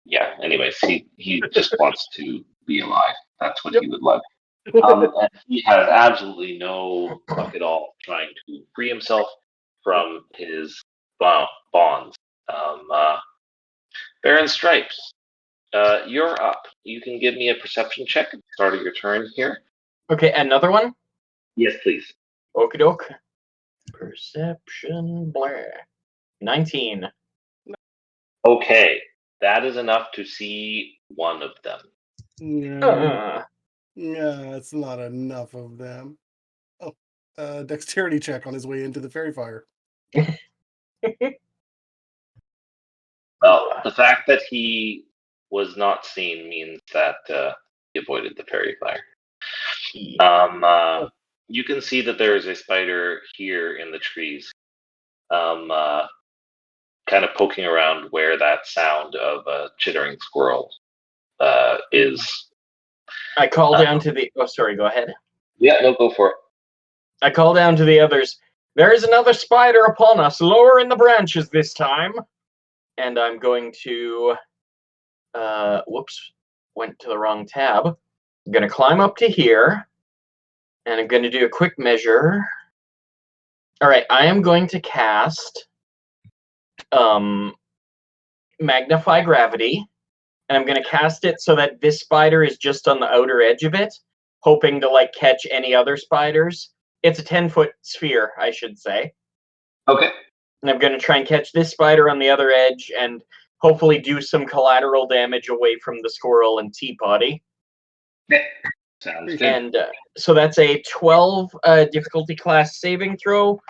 yeah. Anyways, he just wants to be alive. That's what he would like. And he has absolutely no luck at all trying to free himself from his bonds. Baron Stripes, you're up. You can give me a perception check at the start of your turn here. Okay, another one? Yes, please. Okie doke. Perception, blah. 19. Okay, that is enough to see one of them. Yeah, it's not enough of them. Oh, dexterity check on his way into the fairy fire. Well, the fact that he was not seen means that he avoided the fairy fire. You can see that there is a spider here in the trees, kind of poking around where that sound of a chittering squirrel is. I call down to the... Oh, sorry, go ahead. Yeah, no, go for it. I call down to the others. There is another spider upon us, lower in the branches this time. And I'm going to... whoops. Went to the wrong tab. I'm going to climb up to here. And I'm going to do a quick measure. Alright, I am going to cast... Magnify Gravity. And I'm going to cast it so that this spider is just on the outer edge of it, hoping to, like, catch any other spiders. It's a 10-foot sphere, I should say. Okay. And I'm going to try and catch this spider on the other edge and hopefully do some collateral damage away from the squirrel and Teapotty. Yeah. Sounds good. And so that's a 12 difficulty class saving throw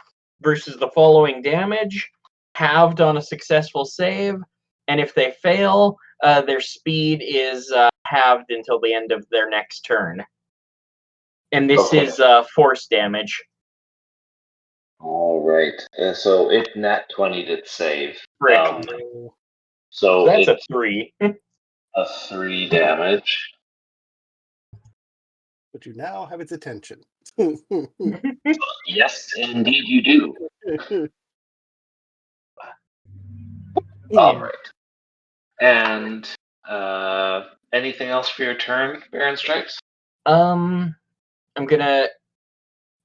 versus the following damage, halved on a successful save. And if they fail, their speed is halved until the end of their next turn. And this is force damage. All right. So it nat 20 did save. Frick. So That's a it's 3. a 3 damage. But you now have its attention. Yes, indeed you do. All right. And anything else for your turn, Baron Stripes? I'm gonna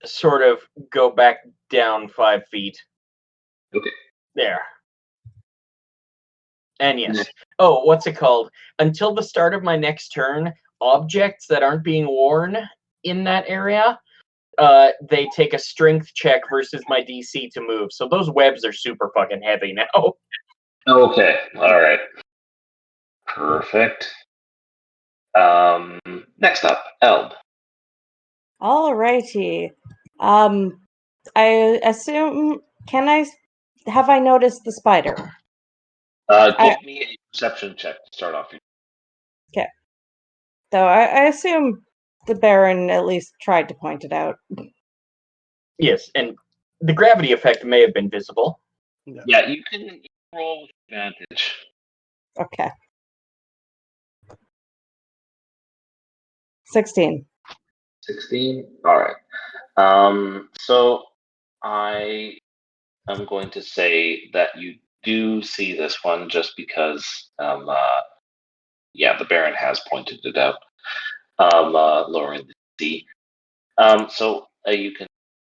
sort of go back down 5 feet. Okay. There. And yes. Oh, what's it called? Until the start of my next turn, objects that aren't being worn in that area, they take a strength check versus my DC to move. So those webs are super fucking heavy now. Okay. All right. Perfect. Next up, Elb. All righty. I assume, have I noticed the spider? Give me a perception check to start off. Though I assume the Baron at least tried to point it out. Yes, and the gravity effect may have been visible. Yeah, you can roll with advantage. Okay. 16. 16? Alright. So I am going to say that you do see this one just because, the Baron has pointed it out. Lower in the sea. So you can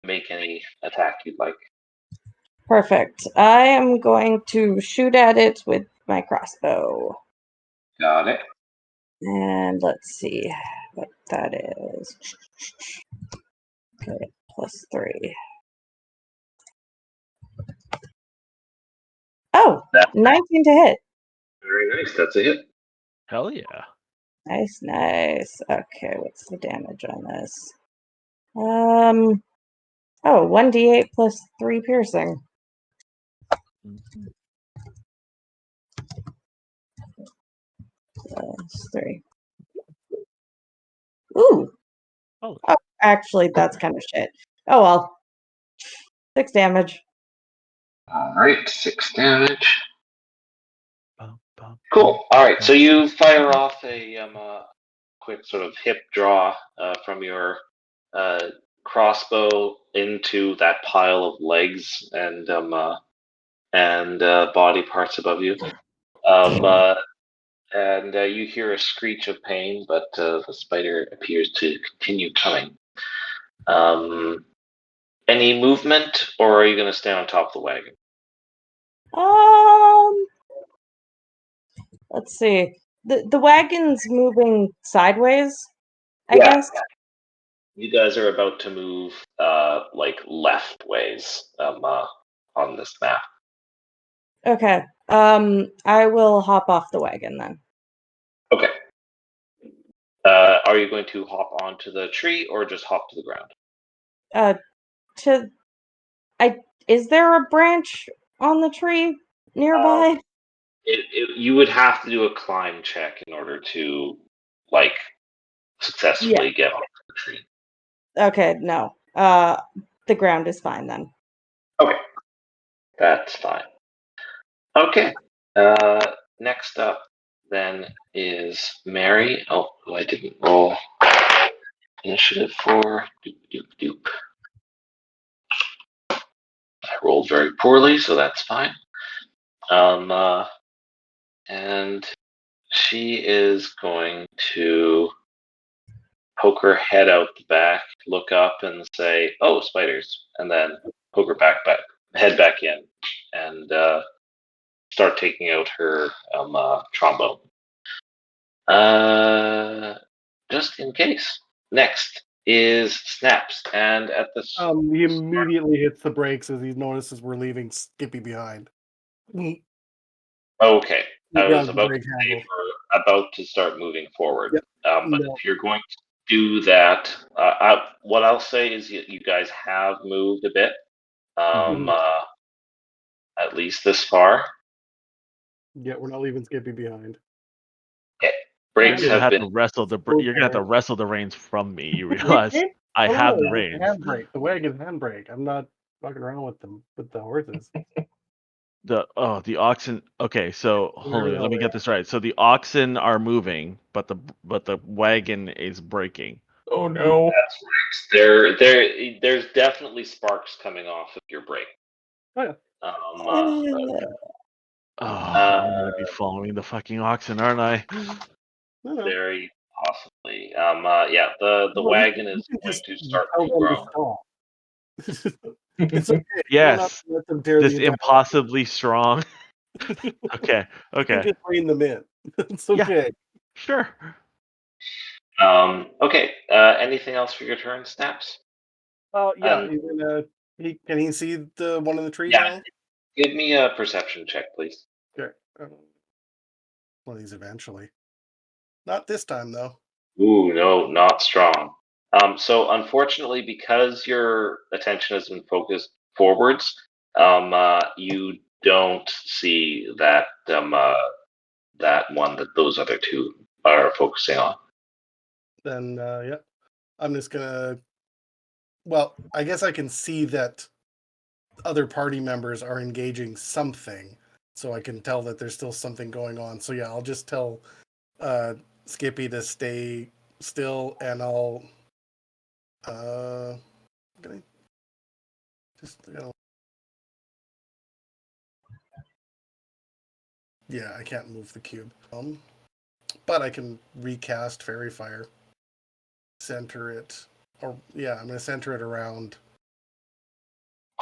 make any attack you'd like. Perfect. I am going to shoot at it with my crossbow. Got it. And let's see what that is. Okay, +3. Oh, That 19 to hit. very nice. That's a hit. Hell yeah. Nice. Okay, what's the damage on this? 1d8 +3 piercing. +3. Ooh. Oh. Actually, that's kind of shit. Oh well. 6 damage. Alright, 6 damage. Cool. Alright, so you fire off a quick sort of hip draw from your crossbow into that pile of legs and body parts above you. And you hear a screech of pain, but the spider appears to continue coming. Any movement, or are you going to stay on top of the wagon? Let's see. The wagon's moving sideways, I Yeah. guess. You guys are about to move like left ways on this map. Okay. I will hop off the wagon then. Okay. Are you going to hop onto the tree or just hop to the ground? Is there a branch on the tree nearby? You would have to do a climb check in order to like successfully get onto the tree. Okay, no. The ground is fine then. Okay. That's fine. Okay. Next up then is Mary. Oh, I didn't roll initiative for. Doop, doop, doop. I rolled very poorly, so that's fine. And she is going to poke her head out the back, look up, and say, "Oh, spiders!" And then poke her head back in, and start taking out her trombone. Just in case. Next is Snaps, and at the He immediately hits the brakes as he notices we're leaving Skippy behind. okay. He I was grabs the about brake to say handle. we're about to start moving forward. Yep. But No. if you're going to do that, what I'll say is you guys have moved a bit, at least this far. Yeah, we're not leaving Skippy behind. Okay. You're Brakes gonna have have been. to wrestle you're gonna have to wrestle the reins from me. You realize I have the reins. Handbrake. The wagon's handbrake. I'm not fucking around with them with the horses. The oxen. Okay, so hold on. Let me get this right. So the oxen are moving, but the wagon is braking. Oh no. That's right. There's definitely sparks coming off of your brake. Oh yeah. I'm gonna be following the fucking oxen, aren't I? No. Very possibly. The wagon is going to start to grow. It's okay. Yes. Let them tear This the entire impossibly strong. Okay. You can just rein them in. It's okay. Sure. Okay. Anything else for your turn, Snaps? Oh yeah, he's gonna. Can he see the one in the tree now? Give me a perception check, please. Okay. One of these eventually. Not this time though. Ooh, no, not strong. So unfortunately, because your attention has been focused forwards, you don't see that that one that those other two are focusing on. Then yeah, I'm just gonna. Well, I guess I can see that other party members are engaging something, so I can tell that there's still something going on. So yeah, I'll just tell Skippy to stay still, and I'll gonna just yeah, I can't move the cube. But I can recast Fairy Fire. Center it, or yeah, I'm gonna center it around.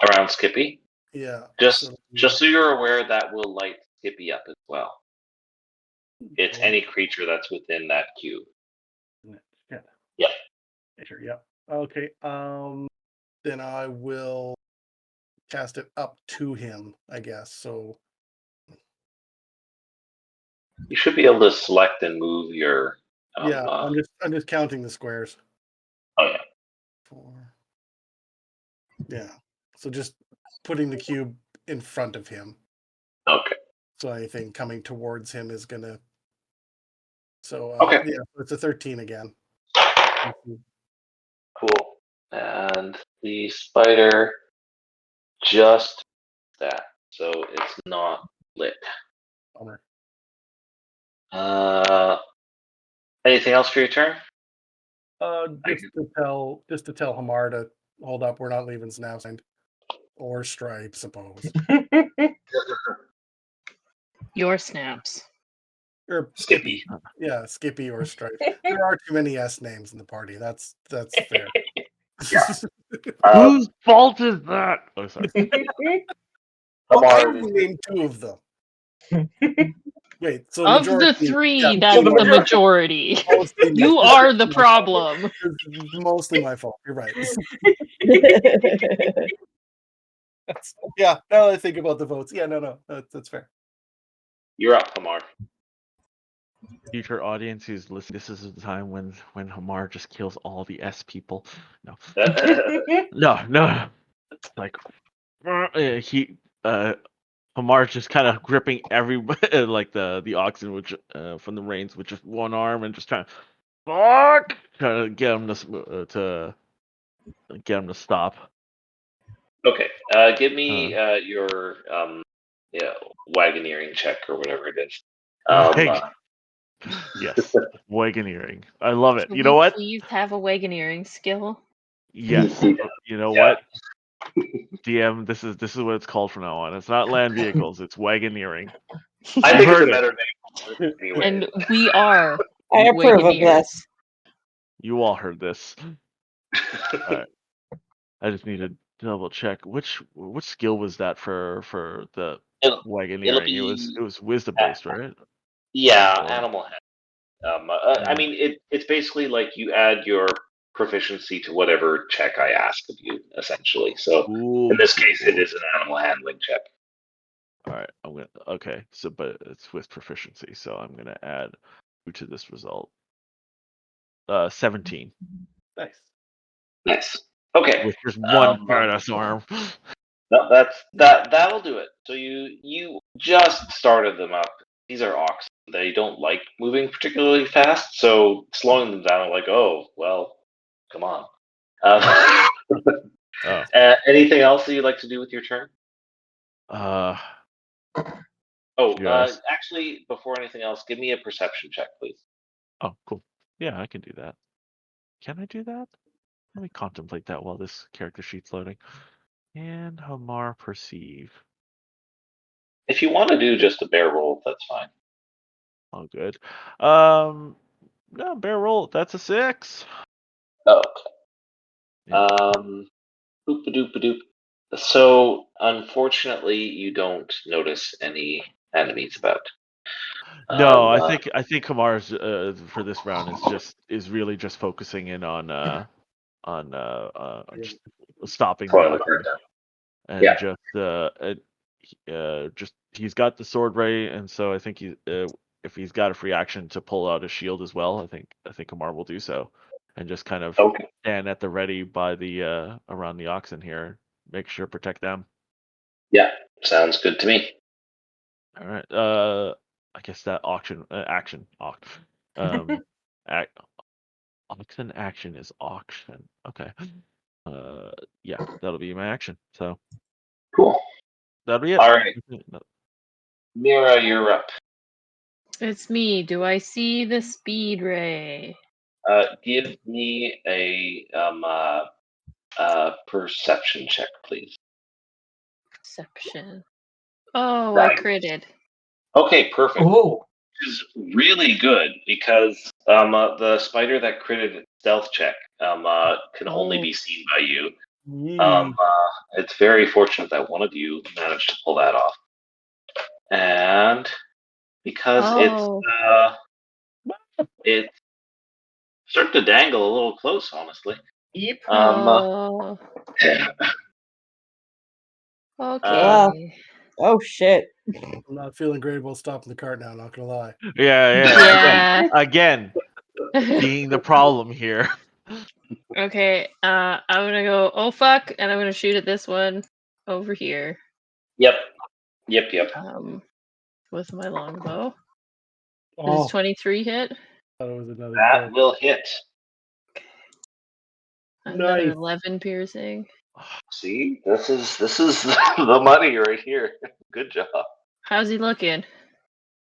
Around Skippy? Yeah. Just so you're aware, that will light Skippy up as well. It's any creature that's within that cube. Yeah. Yeah. Sure. Yeah. Okay. Then I will cast it up to him, I guess. So You should be able to select and move your. yeah, I'm just counting the squares. Oh yeah. 4. Yeah. So just putting the cube in front of him. Okay. So anything coming towards him is gonna. So Okay. yeah, it's a 13 again. Cool. And the spider just that, so it's not lit. Bummer. Anything else for your turn? Just to tell Hamar to hold up. We're not leaving Snaps or Stripe, suppose. Your snaps. Or Skippy. Yeah, Skippy or Stripe. There are too many S names in the party. That's fair. Whose fault is that? Oh, sorry. Well, I Hamar only named 2 of them. Wait, so Of the majority, 3, yeah, that's the the majority. mostly my You fault. are the problem. It's mostly my fault. You're right. Yeah, now that I think about the votes. Yeah, no, that's fair. You're up, Hamar. Future audience who's listening, this is the time when Hamar just kills all the S people. No. No. It's like Hamar's just kind of gripping every like the oxen which from the reins with just one arm and just trying to get him to get him to stop. Okay. Give me your wagoneering check or whatever it is. Yes, wagoneering. I love it. Can You know we what? please have a wagoneering skill? Yes. You know what? DM, this is what it's called from now on. It's not land vehicles, it's wagoneering. I think it's a heard it. better name. Anyway. And we are I approve of wagoneers. this. You all heard this. Alright. I just need to double check which skill was that for the It'll wagoneering. be It was wisdom based, right? yeah, Or- animal hand. I mean, it's basically like you add your proficiency to whatever check I ask of you, essentially. So Cool, in this case, cool. it is an animal handling check. All right, okay. So, but it's with proficiency, so I'm gonna add 2 to this result. 17 Nice. Okay. with just one badass arm. No, that'll do it. So you just started them up. These are oxen. They don't like moving particularly fast, so slowing them down, like, oh well, come on. Oh. Anything else that you'd like to do with your turn? Yes. Actually, before anything else, give me a perception check, please. Oh, cool. Yeah, I can do that. Can I do that? Let me contemplate that while this character sheet's loading. And Hamar perceive. If you want to do just a bear roll, that's fine. Oh, good. No, bear roll. That's a 6. Oh, Yeah. Boop-a-doop-a-doop. So, unfortunately, you don't notice any enemies about. No, I think Hamar's for this round is really just focusing in on just stopping the Spoiler oxen. And Yeah. just he's got the sword ready, and so I think if he's got a free action to pull out a shield as well, I think Hamar will do so, and just kind of stand at the ready by the around the oxen here, make sure protect them. Yeah, sounds good to me. All right. I guess that action Oxen action is auction. Okay. Yeah, that'll be my action. So Cool. that'll be it. All right. Mira, you're up. It's me. Do I see the speed ray? Give me a perception check, please. Perception. Oh, I Right. critted. Okay, perfect. Oh, Which is really good because the spider that critted its stealth check can only Oh. be seen by you. Yee. It's very fortunate that one of you managed to pull that off. And because Oh. it's starting to dangle a little close, honestly. yep. Oh. Okay. Oh shit. I'm not feeling great about stopping the cart now, not gonna lie. Yeah. Yeah. Again, being the problem here. Okay. I'm gonna go. Oh fuck! And I'm gonna shoot at this one over here. Yep. With my longbow. Oh, Does 23 hit? thought it was another That crit. will hit. Another Nice. 11 piercing. See, this is the money right here. Good job. How's he looking?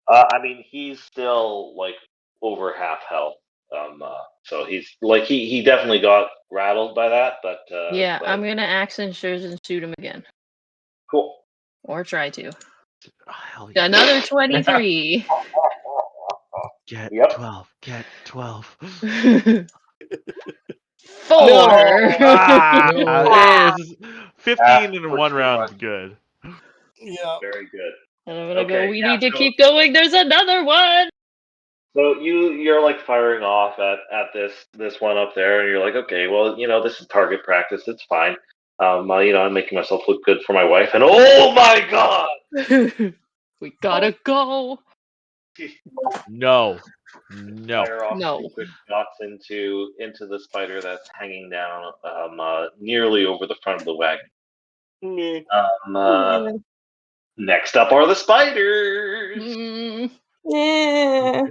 I mean, he's still like over half health. So he's like he definitely got rattled by that, but Yeah, but I'm gonna action surge and shoot him again, cool. or try to. Oh, hell yeah. Another 23. Get Yep. 12. Get 12. 4. Ah, No. this is 15 in one Too round much. is good. Yeah. Very good. And I'm gonna go. Okay, We yeah, need to so- keep going. There's another one. So you're like firing off at this one up there, and you're like, okay, well, this is target practice. It's fine. I'm making myself look good for my wife, and oh my god! We gotta go. No. Fire off No. two quick shots into the spider that's hanging down nearly over the front of the wagon. Next up are the spiders. Mm. Yeah.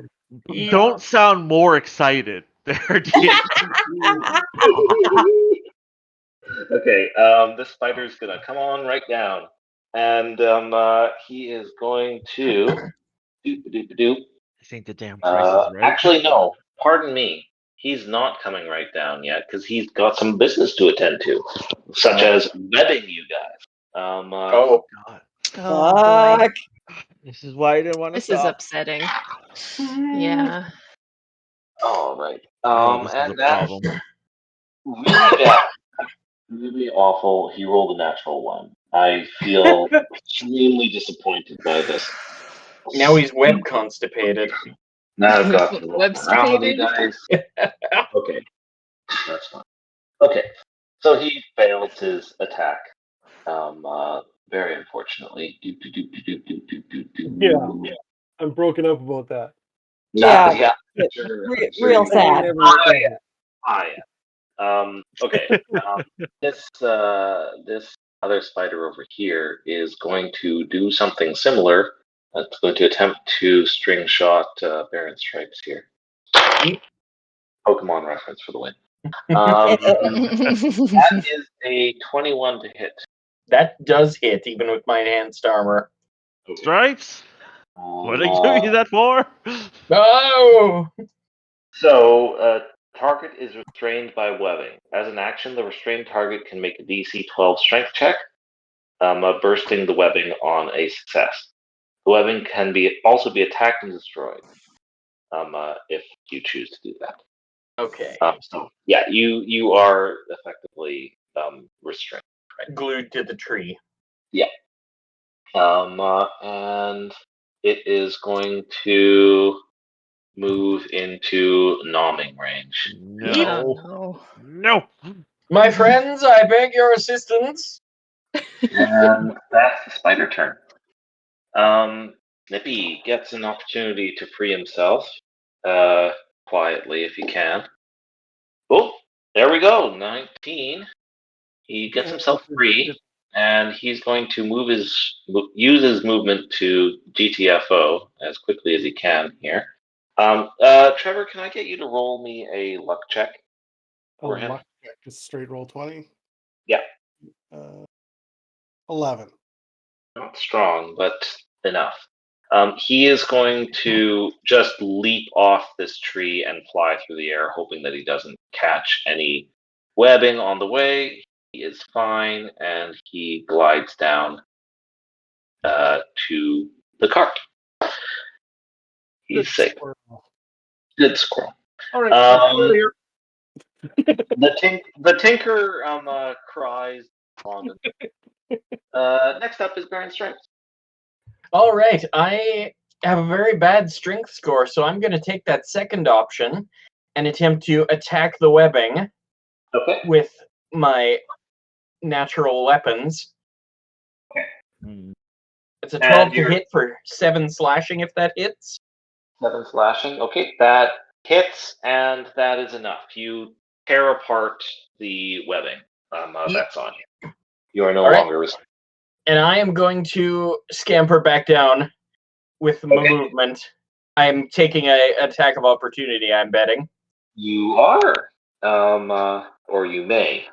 Don't sound more excited. There, Okay, this spider's gonna come on right down, and he is going to do. I think the damn price is right. Actually, no. Pardon me. He's not coming right down yet because he's got some business to attend to, such as webbing you guys. Oh, God. Oh boy. Fuck. This is why I didn't want to This is stop. upsetting. Yeah. All right. Oh, this is a And that problem. really bad, really awful. He rolled a natural one. I feel extremely disappointed by this. now he's web constipated. Now I've got to roll morality Web-stipated? dice. Okay, that's fine. Okay, so he failed his attack. Very unfortunately. Yeah. I'm broken up about that. Yeah. Sure, Real I sad. never recovered. Okay. This other spider over here is going to do something similar. It's going to attempt to string shot Baron Stripes here. Pokemon reference for the win. That is a 21 to hit. That does hit, even with my enhanced armor. Stripes? What did I give you that for? Oh! So, target is restrained by webbing. As an action, the restrained target can make a DC 12 strength check, bursting the webbing on a success. The webbing can also be attacked and destroyed, if you choose to do that. Okay. So, yeah, you are effectively restrained. Right? Glued to the tree. Yeah. And it is going to move into nomming range. No. No. My friends, I beg your assistance. And that's the spider turn. Nippy gets an opportunity to free himself quietly if he can. Oh, there we go. 19. He gets himself free, and he's going to use his movement to GTFO as quickly as he can here. Trevor, can I get you to roll me a luck check for him? Luck check, just straight roll 20. Yeah. 11. Not strong, but enough. He is going to just leap off this tree and fly through the air, hoping that he doesn't catch any webbing on the way. He is fine, and he glides down to the cart. He's safe. Squirrel. Good squirrel. All right. Here. The tinker cries long. Next up is Baron Strength. All right, I have a very bad strength score, so I'm going to take that second option and attempt to attack the webbing with my natural weapons. Okay. It's a 12 to hit for 7 slashing if that hits. 7 slashing. Okay, that hits, and that is enough. You tear apart the webbing. That's on you. You are no longer resistant. And I am going to scamper back down with my movement. I'm taking an attack of opportunity, I'm betting. You are. Or you may.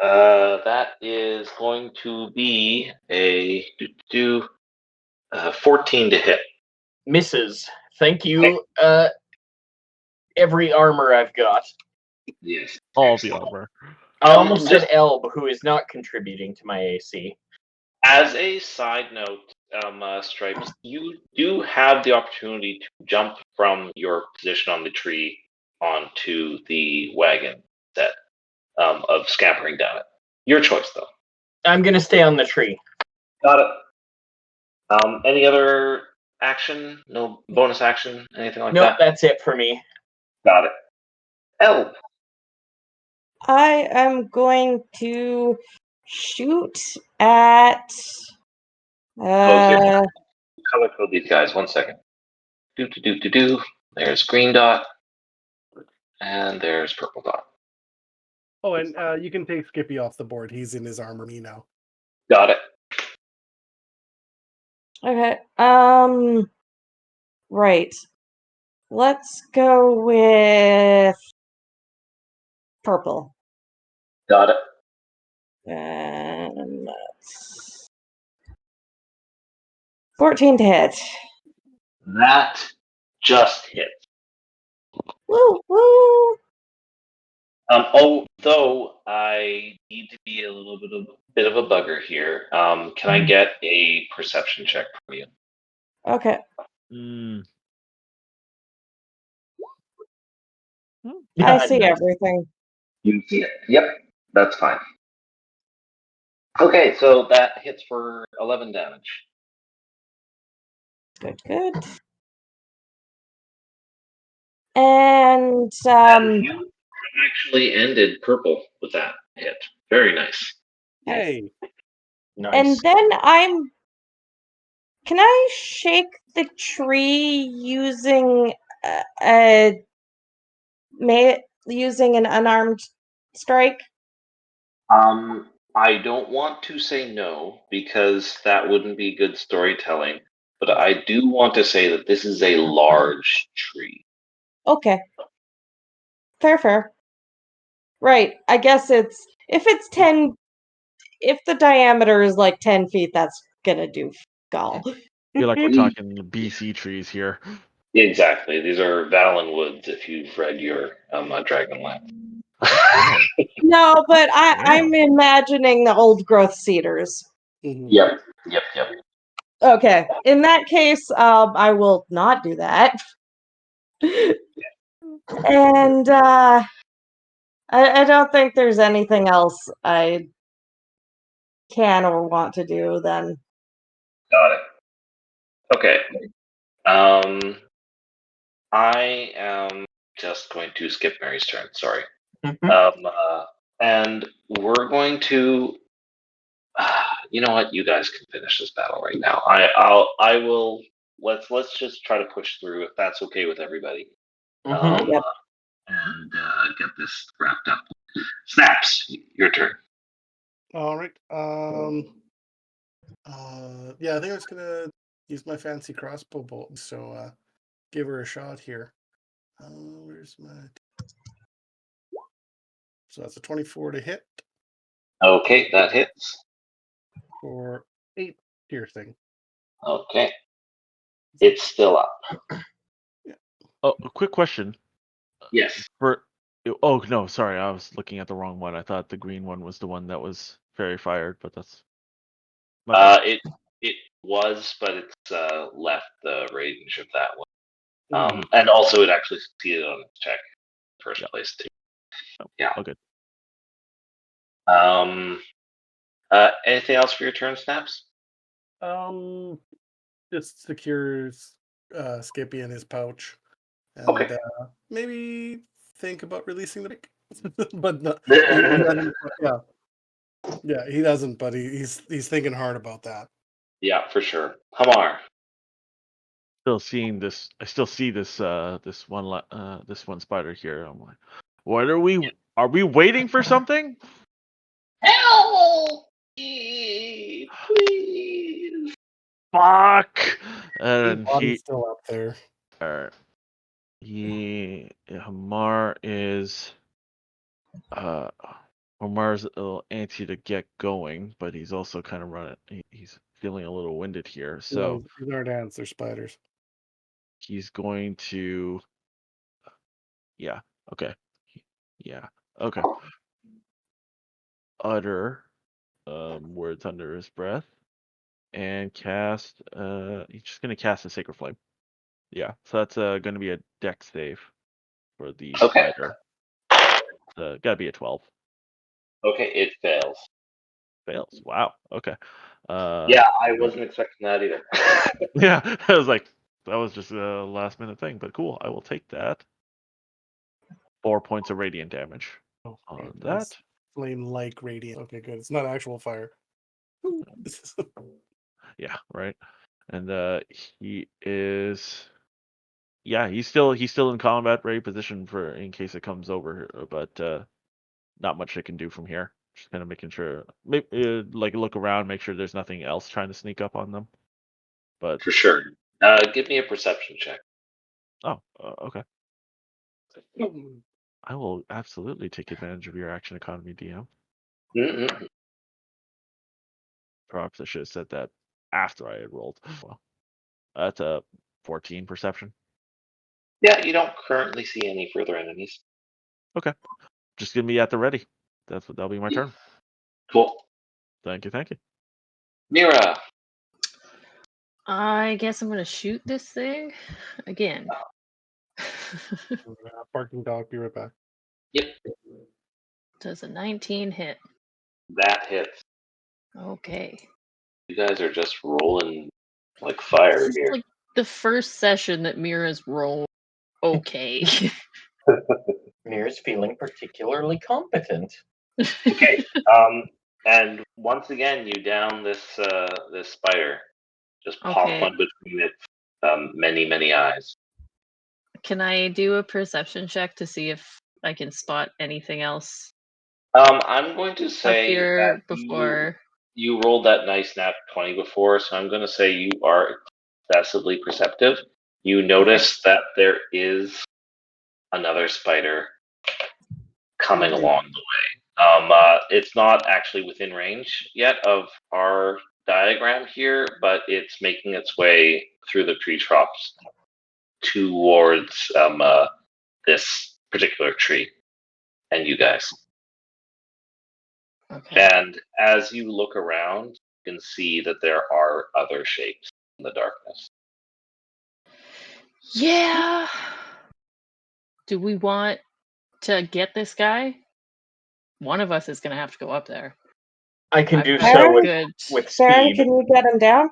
That is going to be a 14 to hit. Misses. Thank you. Every armor I've got. Yes. All the armor. I almost said Elb, who is not contributing to my AC. As a side note, Stripes, you do have the opportunity to jump from your position on the tree onto the wagon set of scampering down it. Your choice, though. I'm going to stay on the tree. Got it. Any other action? No bonus action? Anything like that? Nope, that's it for me. Got it. Elb. I am going to shoot at. Color code these guys. 1 second. Do. There's green dot. And there's purple dot. Oh, and you can take Skippy off the board. He's in his armor me now. Got it. Okay. Right. Let's go with purple. Got it. And that's 14 to hit. That just hit. Woo woo. Although I need to be a little bit of a bugger here. Can I get a perception check from you? Okay. I see everything. You see it. Yep, that's fine. Okay, so that hits for 11 damage. Good. And You actually ended purple with that hit. Very nice. Hey. Nice. And then can I shake the tree using using an unarmed strike? I don't want to say no because that wouldn't be good storytelling, but I do want to say that this is a large tree. Okay. Fair. Right. I guess if the diameter is like 10 feet, that's gonna do gall. Feel like we're talking BC trees here. Exactly. These are Valen Woods if you've read your Dragonlance. No, but I'm imagining the old growth cedars. Yep. Okay. In that case, I will not do that. And I don't think there's anything else I can or want to do then. Got it. Okay. I am just going to skip Mary's turn. Sorry. And we're going to. You know what? You guys can finish this battle right now. I will. Let's just try to push through if that's okay with everybody. Yep. And get this wrapped up. Snaps, your turn. All right. Yeah, I think I was gonna use my fancy crossbow bolt. So give her a shot here. Where's my... So that's a 24 to hit Okay, that hits. for 8 piercing. Okay. It's still up. Oh, a quick question. Yes. Oh no, sorry, I was looking at the wrong one. I thought the green one was the one that was fairy fired, but that's my bad. It was, but it's left the range of that one. Mhm. And also, it actually succeeded on its check in the first Yep. place too. Oh, Yeah. Okay. Anything else for your turn, Snaps? Just secures Skippy in his pouch, and Okay. maybe think about releasing the break. But no, he doesn't, yeah, he doesn't. But he's thinking hard about that. Yeah, for sure. Hamar. Still seeing this. I still see this. This one spider here. I'm like, what are we? Are we waiting for something? Help me, please. Fuck! And Body's he. still up there. Hamar is. Hamar's a little antsy to get going, but he's also kind of running. He's feeling a little winded here, so These aren't ants; they're spiders. he's going to. Yeah. Okay. Yeah. Okay. Utter words under his breath and cast. He's just gonna cast a sacred flame. Yeah. So that's gonna be a dex save for the Okay. spider. Gotta be a 12. Okay, it fails. Fails. Wow. Okay. Yeah, I wasn't expecting that either. Yeah. I was like, that was just a last minute thing, but cool. I will take that. 4 points of radiant damage on that. Flame like radiant. Okay, good. It's not actual fire. Yeah. Right. And he is. Yeah, he's still in combat ready position for in case it comes over, but not much it can do from here. Just kind of making sure, maybe, like look around, make sure there's nothing else trying to sneak up on them. But For sure. Give me a perception check. Okay. I will absolutely take advantage of your action economy, DM. Mm-mm. Perhaps I should have said that after I had rolled. Well, that's a 14 perception. Yeah, you don't currently see any further enemies. Okay, just gonna be at the ready. That'll be my turn. Cool. Thank you. Mira. I guess I'm gonna shoot this thing again. Barking dog. Be right back. Yep, Does a 19 hit? that hits. Okay. You guys are just rolling like This fire is here. like the first session that Mira's rolled okay. Mir's feeling particularly competent. Okay. And once again, you down this spider. Just pop Okay. one between its many eyes. Can I do a perception check to see if I can spot anything else I'm going to up say here that before? you rolled that nice nat 20 before, so I'm going to say you are excessively perceptive. You notice that there is another spider coming along the way. It's not actually within range yet of our diagram here, but it's making its way through the tree trunks towards this particular tree and you guys. Okay. And as you look around, you can see that there are other shapes in the darkness. Yeah. Do we want to get this guy? One of us is gonna have to go up there. I can I've do got so a with, good. with Baron, speed. can you get him down?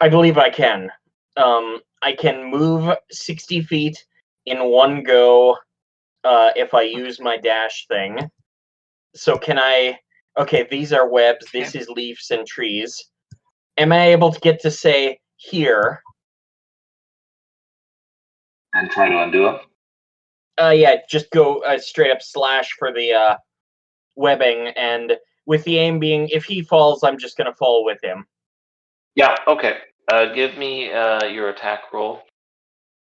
I believe I can. I can move 60 feet in one go if I use my dash thing. So can I... Okay, these are webs. This is leaves and trees. Am I able to get to, say, here? And try to undo them? Yeah, just go straight up slash for the webbing, and with the aim being, if he falls, I'm just going to fall with him. Yeah, okay. Give me your attack roll.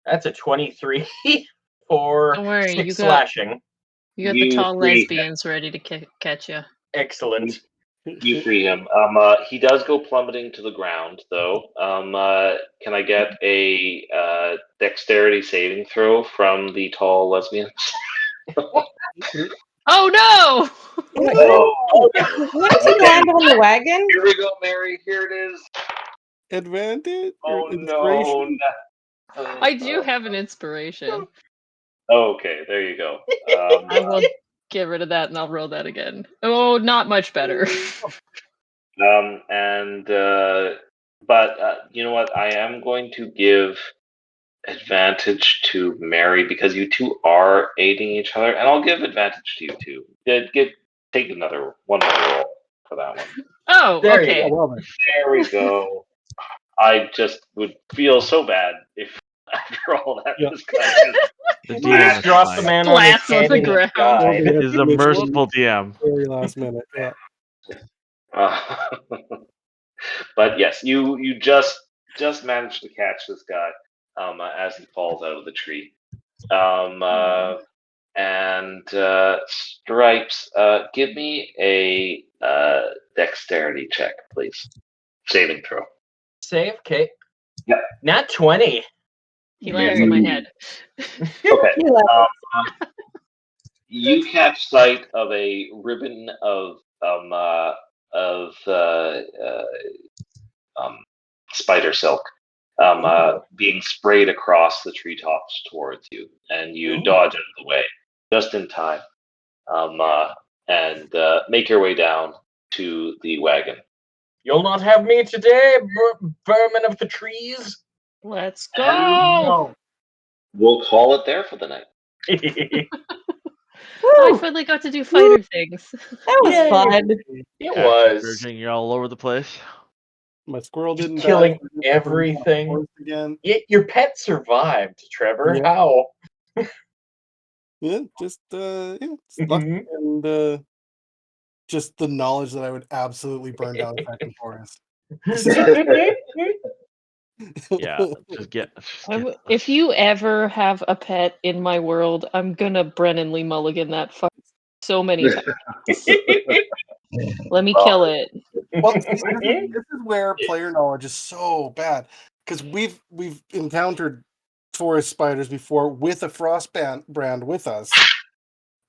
That's a 23 for Don't worry, 6 you got- slashing. You got the You tall free lesbians ready to catch you. Excellent. You free him. He does go plummeting to the ground, though. Can I get a dexterity saving throw from the tall lesbians? Oh no! Oh, What if he landed on the wagon? here we go, Mary. Here it is. Advantage? Oh or no! inspiration? I do have an inspiration. Okay, there you go. I will get rid of that and I'll roll that again. Oh, not much better. But you know what? I am going to give advantage to Mary because you two are aiding each other, and I'll give advantage to you too. Take one more roll for that one. Oh, There you okay. Yeah, well then. There we go. I just would feel so bad if after all that Yeah. this guy The You DM just is dropped the fine. man on his Splats on head the and he ground. died. Is a merciful DM. Very last minute. Yeah. But yes, you just managed to catch this guy as he falls out of the tree. And Stripes, give me a dexterity check, please. Saving throw. Save, okay. Yeah. Nat 20. He lands on my head. Okay. He left. You catch sight of a ribbon of spider silk being sprayed across the treetops towards you, and you dodge out of the way just in time, and make your way down to the wagon. You'll not have me today, vermin of the trees. Let's go! No. We'll call it there for the night. It I finally got to do fighter things. That was Yay. fun. Action was. surging, you're all over the place. My squirrel Just didn't killing die. so I just burned down the everything. forest again. Your pet survived, Trevor. Yeah. How? Yeah, just it's luck and just the knowledge that I would absolutely burn down a second forest. Yeah, just get If you ever have a pet in my world, I'm gonna Brennan Lee Mulligan that fuck so many times. Let me kill it. Well, this is where player knowledge is so bad because we've encountered forest spiders before with a frost brand with us,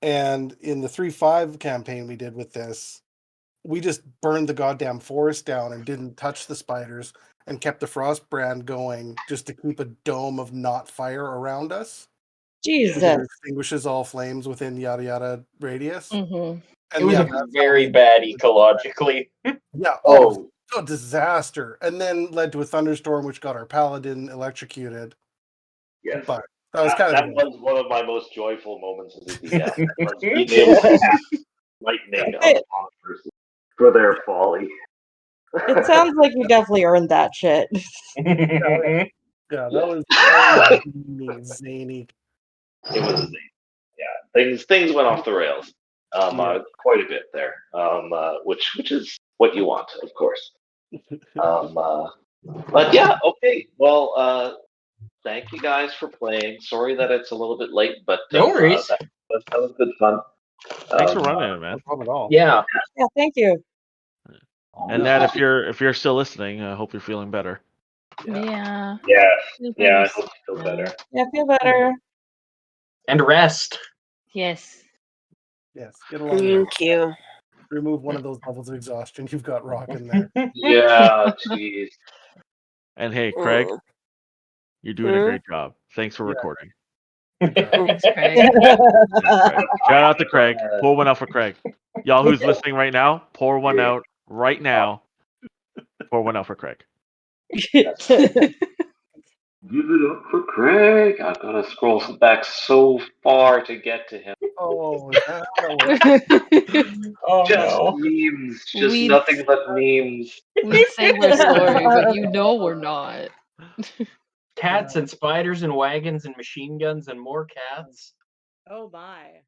and in the 3.5 campaign we did with this, we just burned the goddamn forest down and didn't touch the spiders and kept the frost brand going just to keep a dome of not fire around us. Jesus. It extinguishes all flames within yada yada radius. Mm-hmm. It was very bad ecologically. Yeah. Oh, A disaster, and then led to a thunderstorm, which got our paladin electrocuted. yes. But that was kind that of was one of my most joyful moments as a DM. Was being able to cast lightning upon a person for their folly. It sounds like you definitely earned that shit. yeah. That was zany. It was amazing. Yeah, things went off the rails, quite a bit there, which is what you want, of course. But yeah, okay. Well, thank you guys for playing. Sorry that it's a little bit late, but No worries. that was good fun. Thanks for running it, man. No problem at all. Yeah. Yeah, thank you. And Nat, if you're still listening, I hope you're feeling better. Yeah. I hope you feel better. Yeah, feel better. And rest. Yes. Yes. Get along. There. Thank you. Remove one of those levels of exhaustion. You've got rock in there. Yeah, jeez. And hey, Craig, Mm. you're doing a great job. Thanks for recording. Thanks, Craig. Thanks, Craig. Shout out to Craig. Pour one out for Craig. Y'all who's listening right now, pour one out right now. Pour one out for Craig. Give it up for Craig. I've got to scroll back so far to get to him. Oh, is that how that works? Oh Just no. memes. Just We- nothing but memes. We say we're sorry, but you know we're not. Cats and spiders and wagons and machine guns and more cats. Oh my.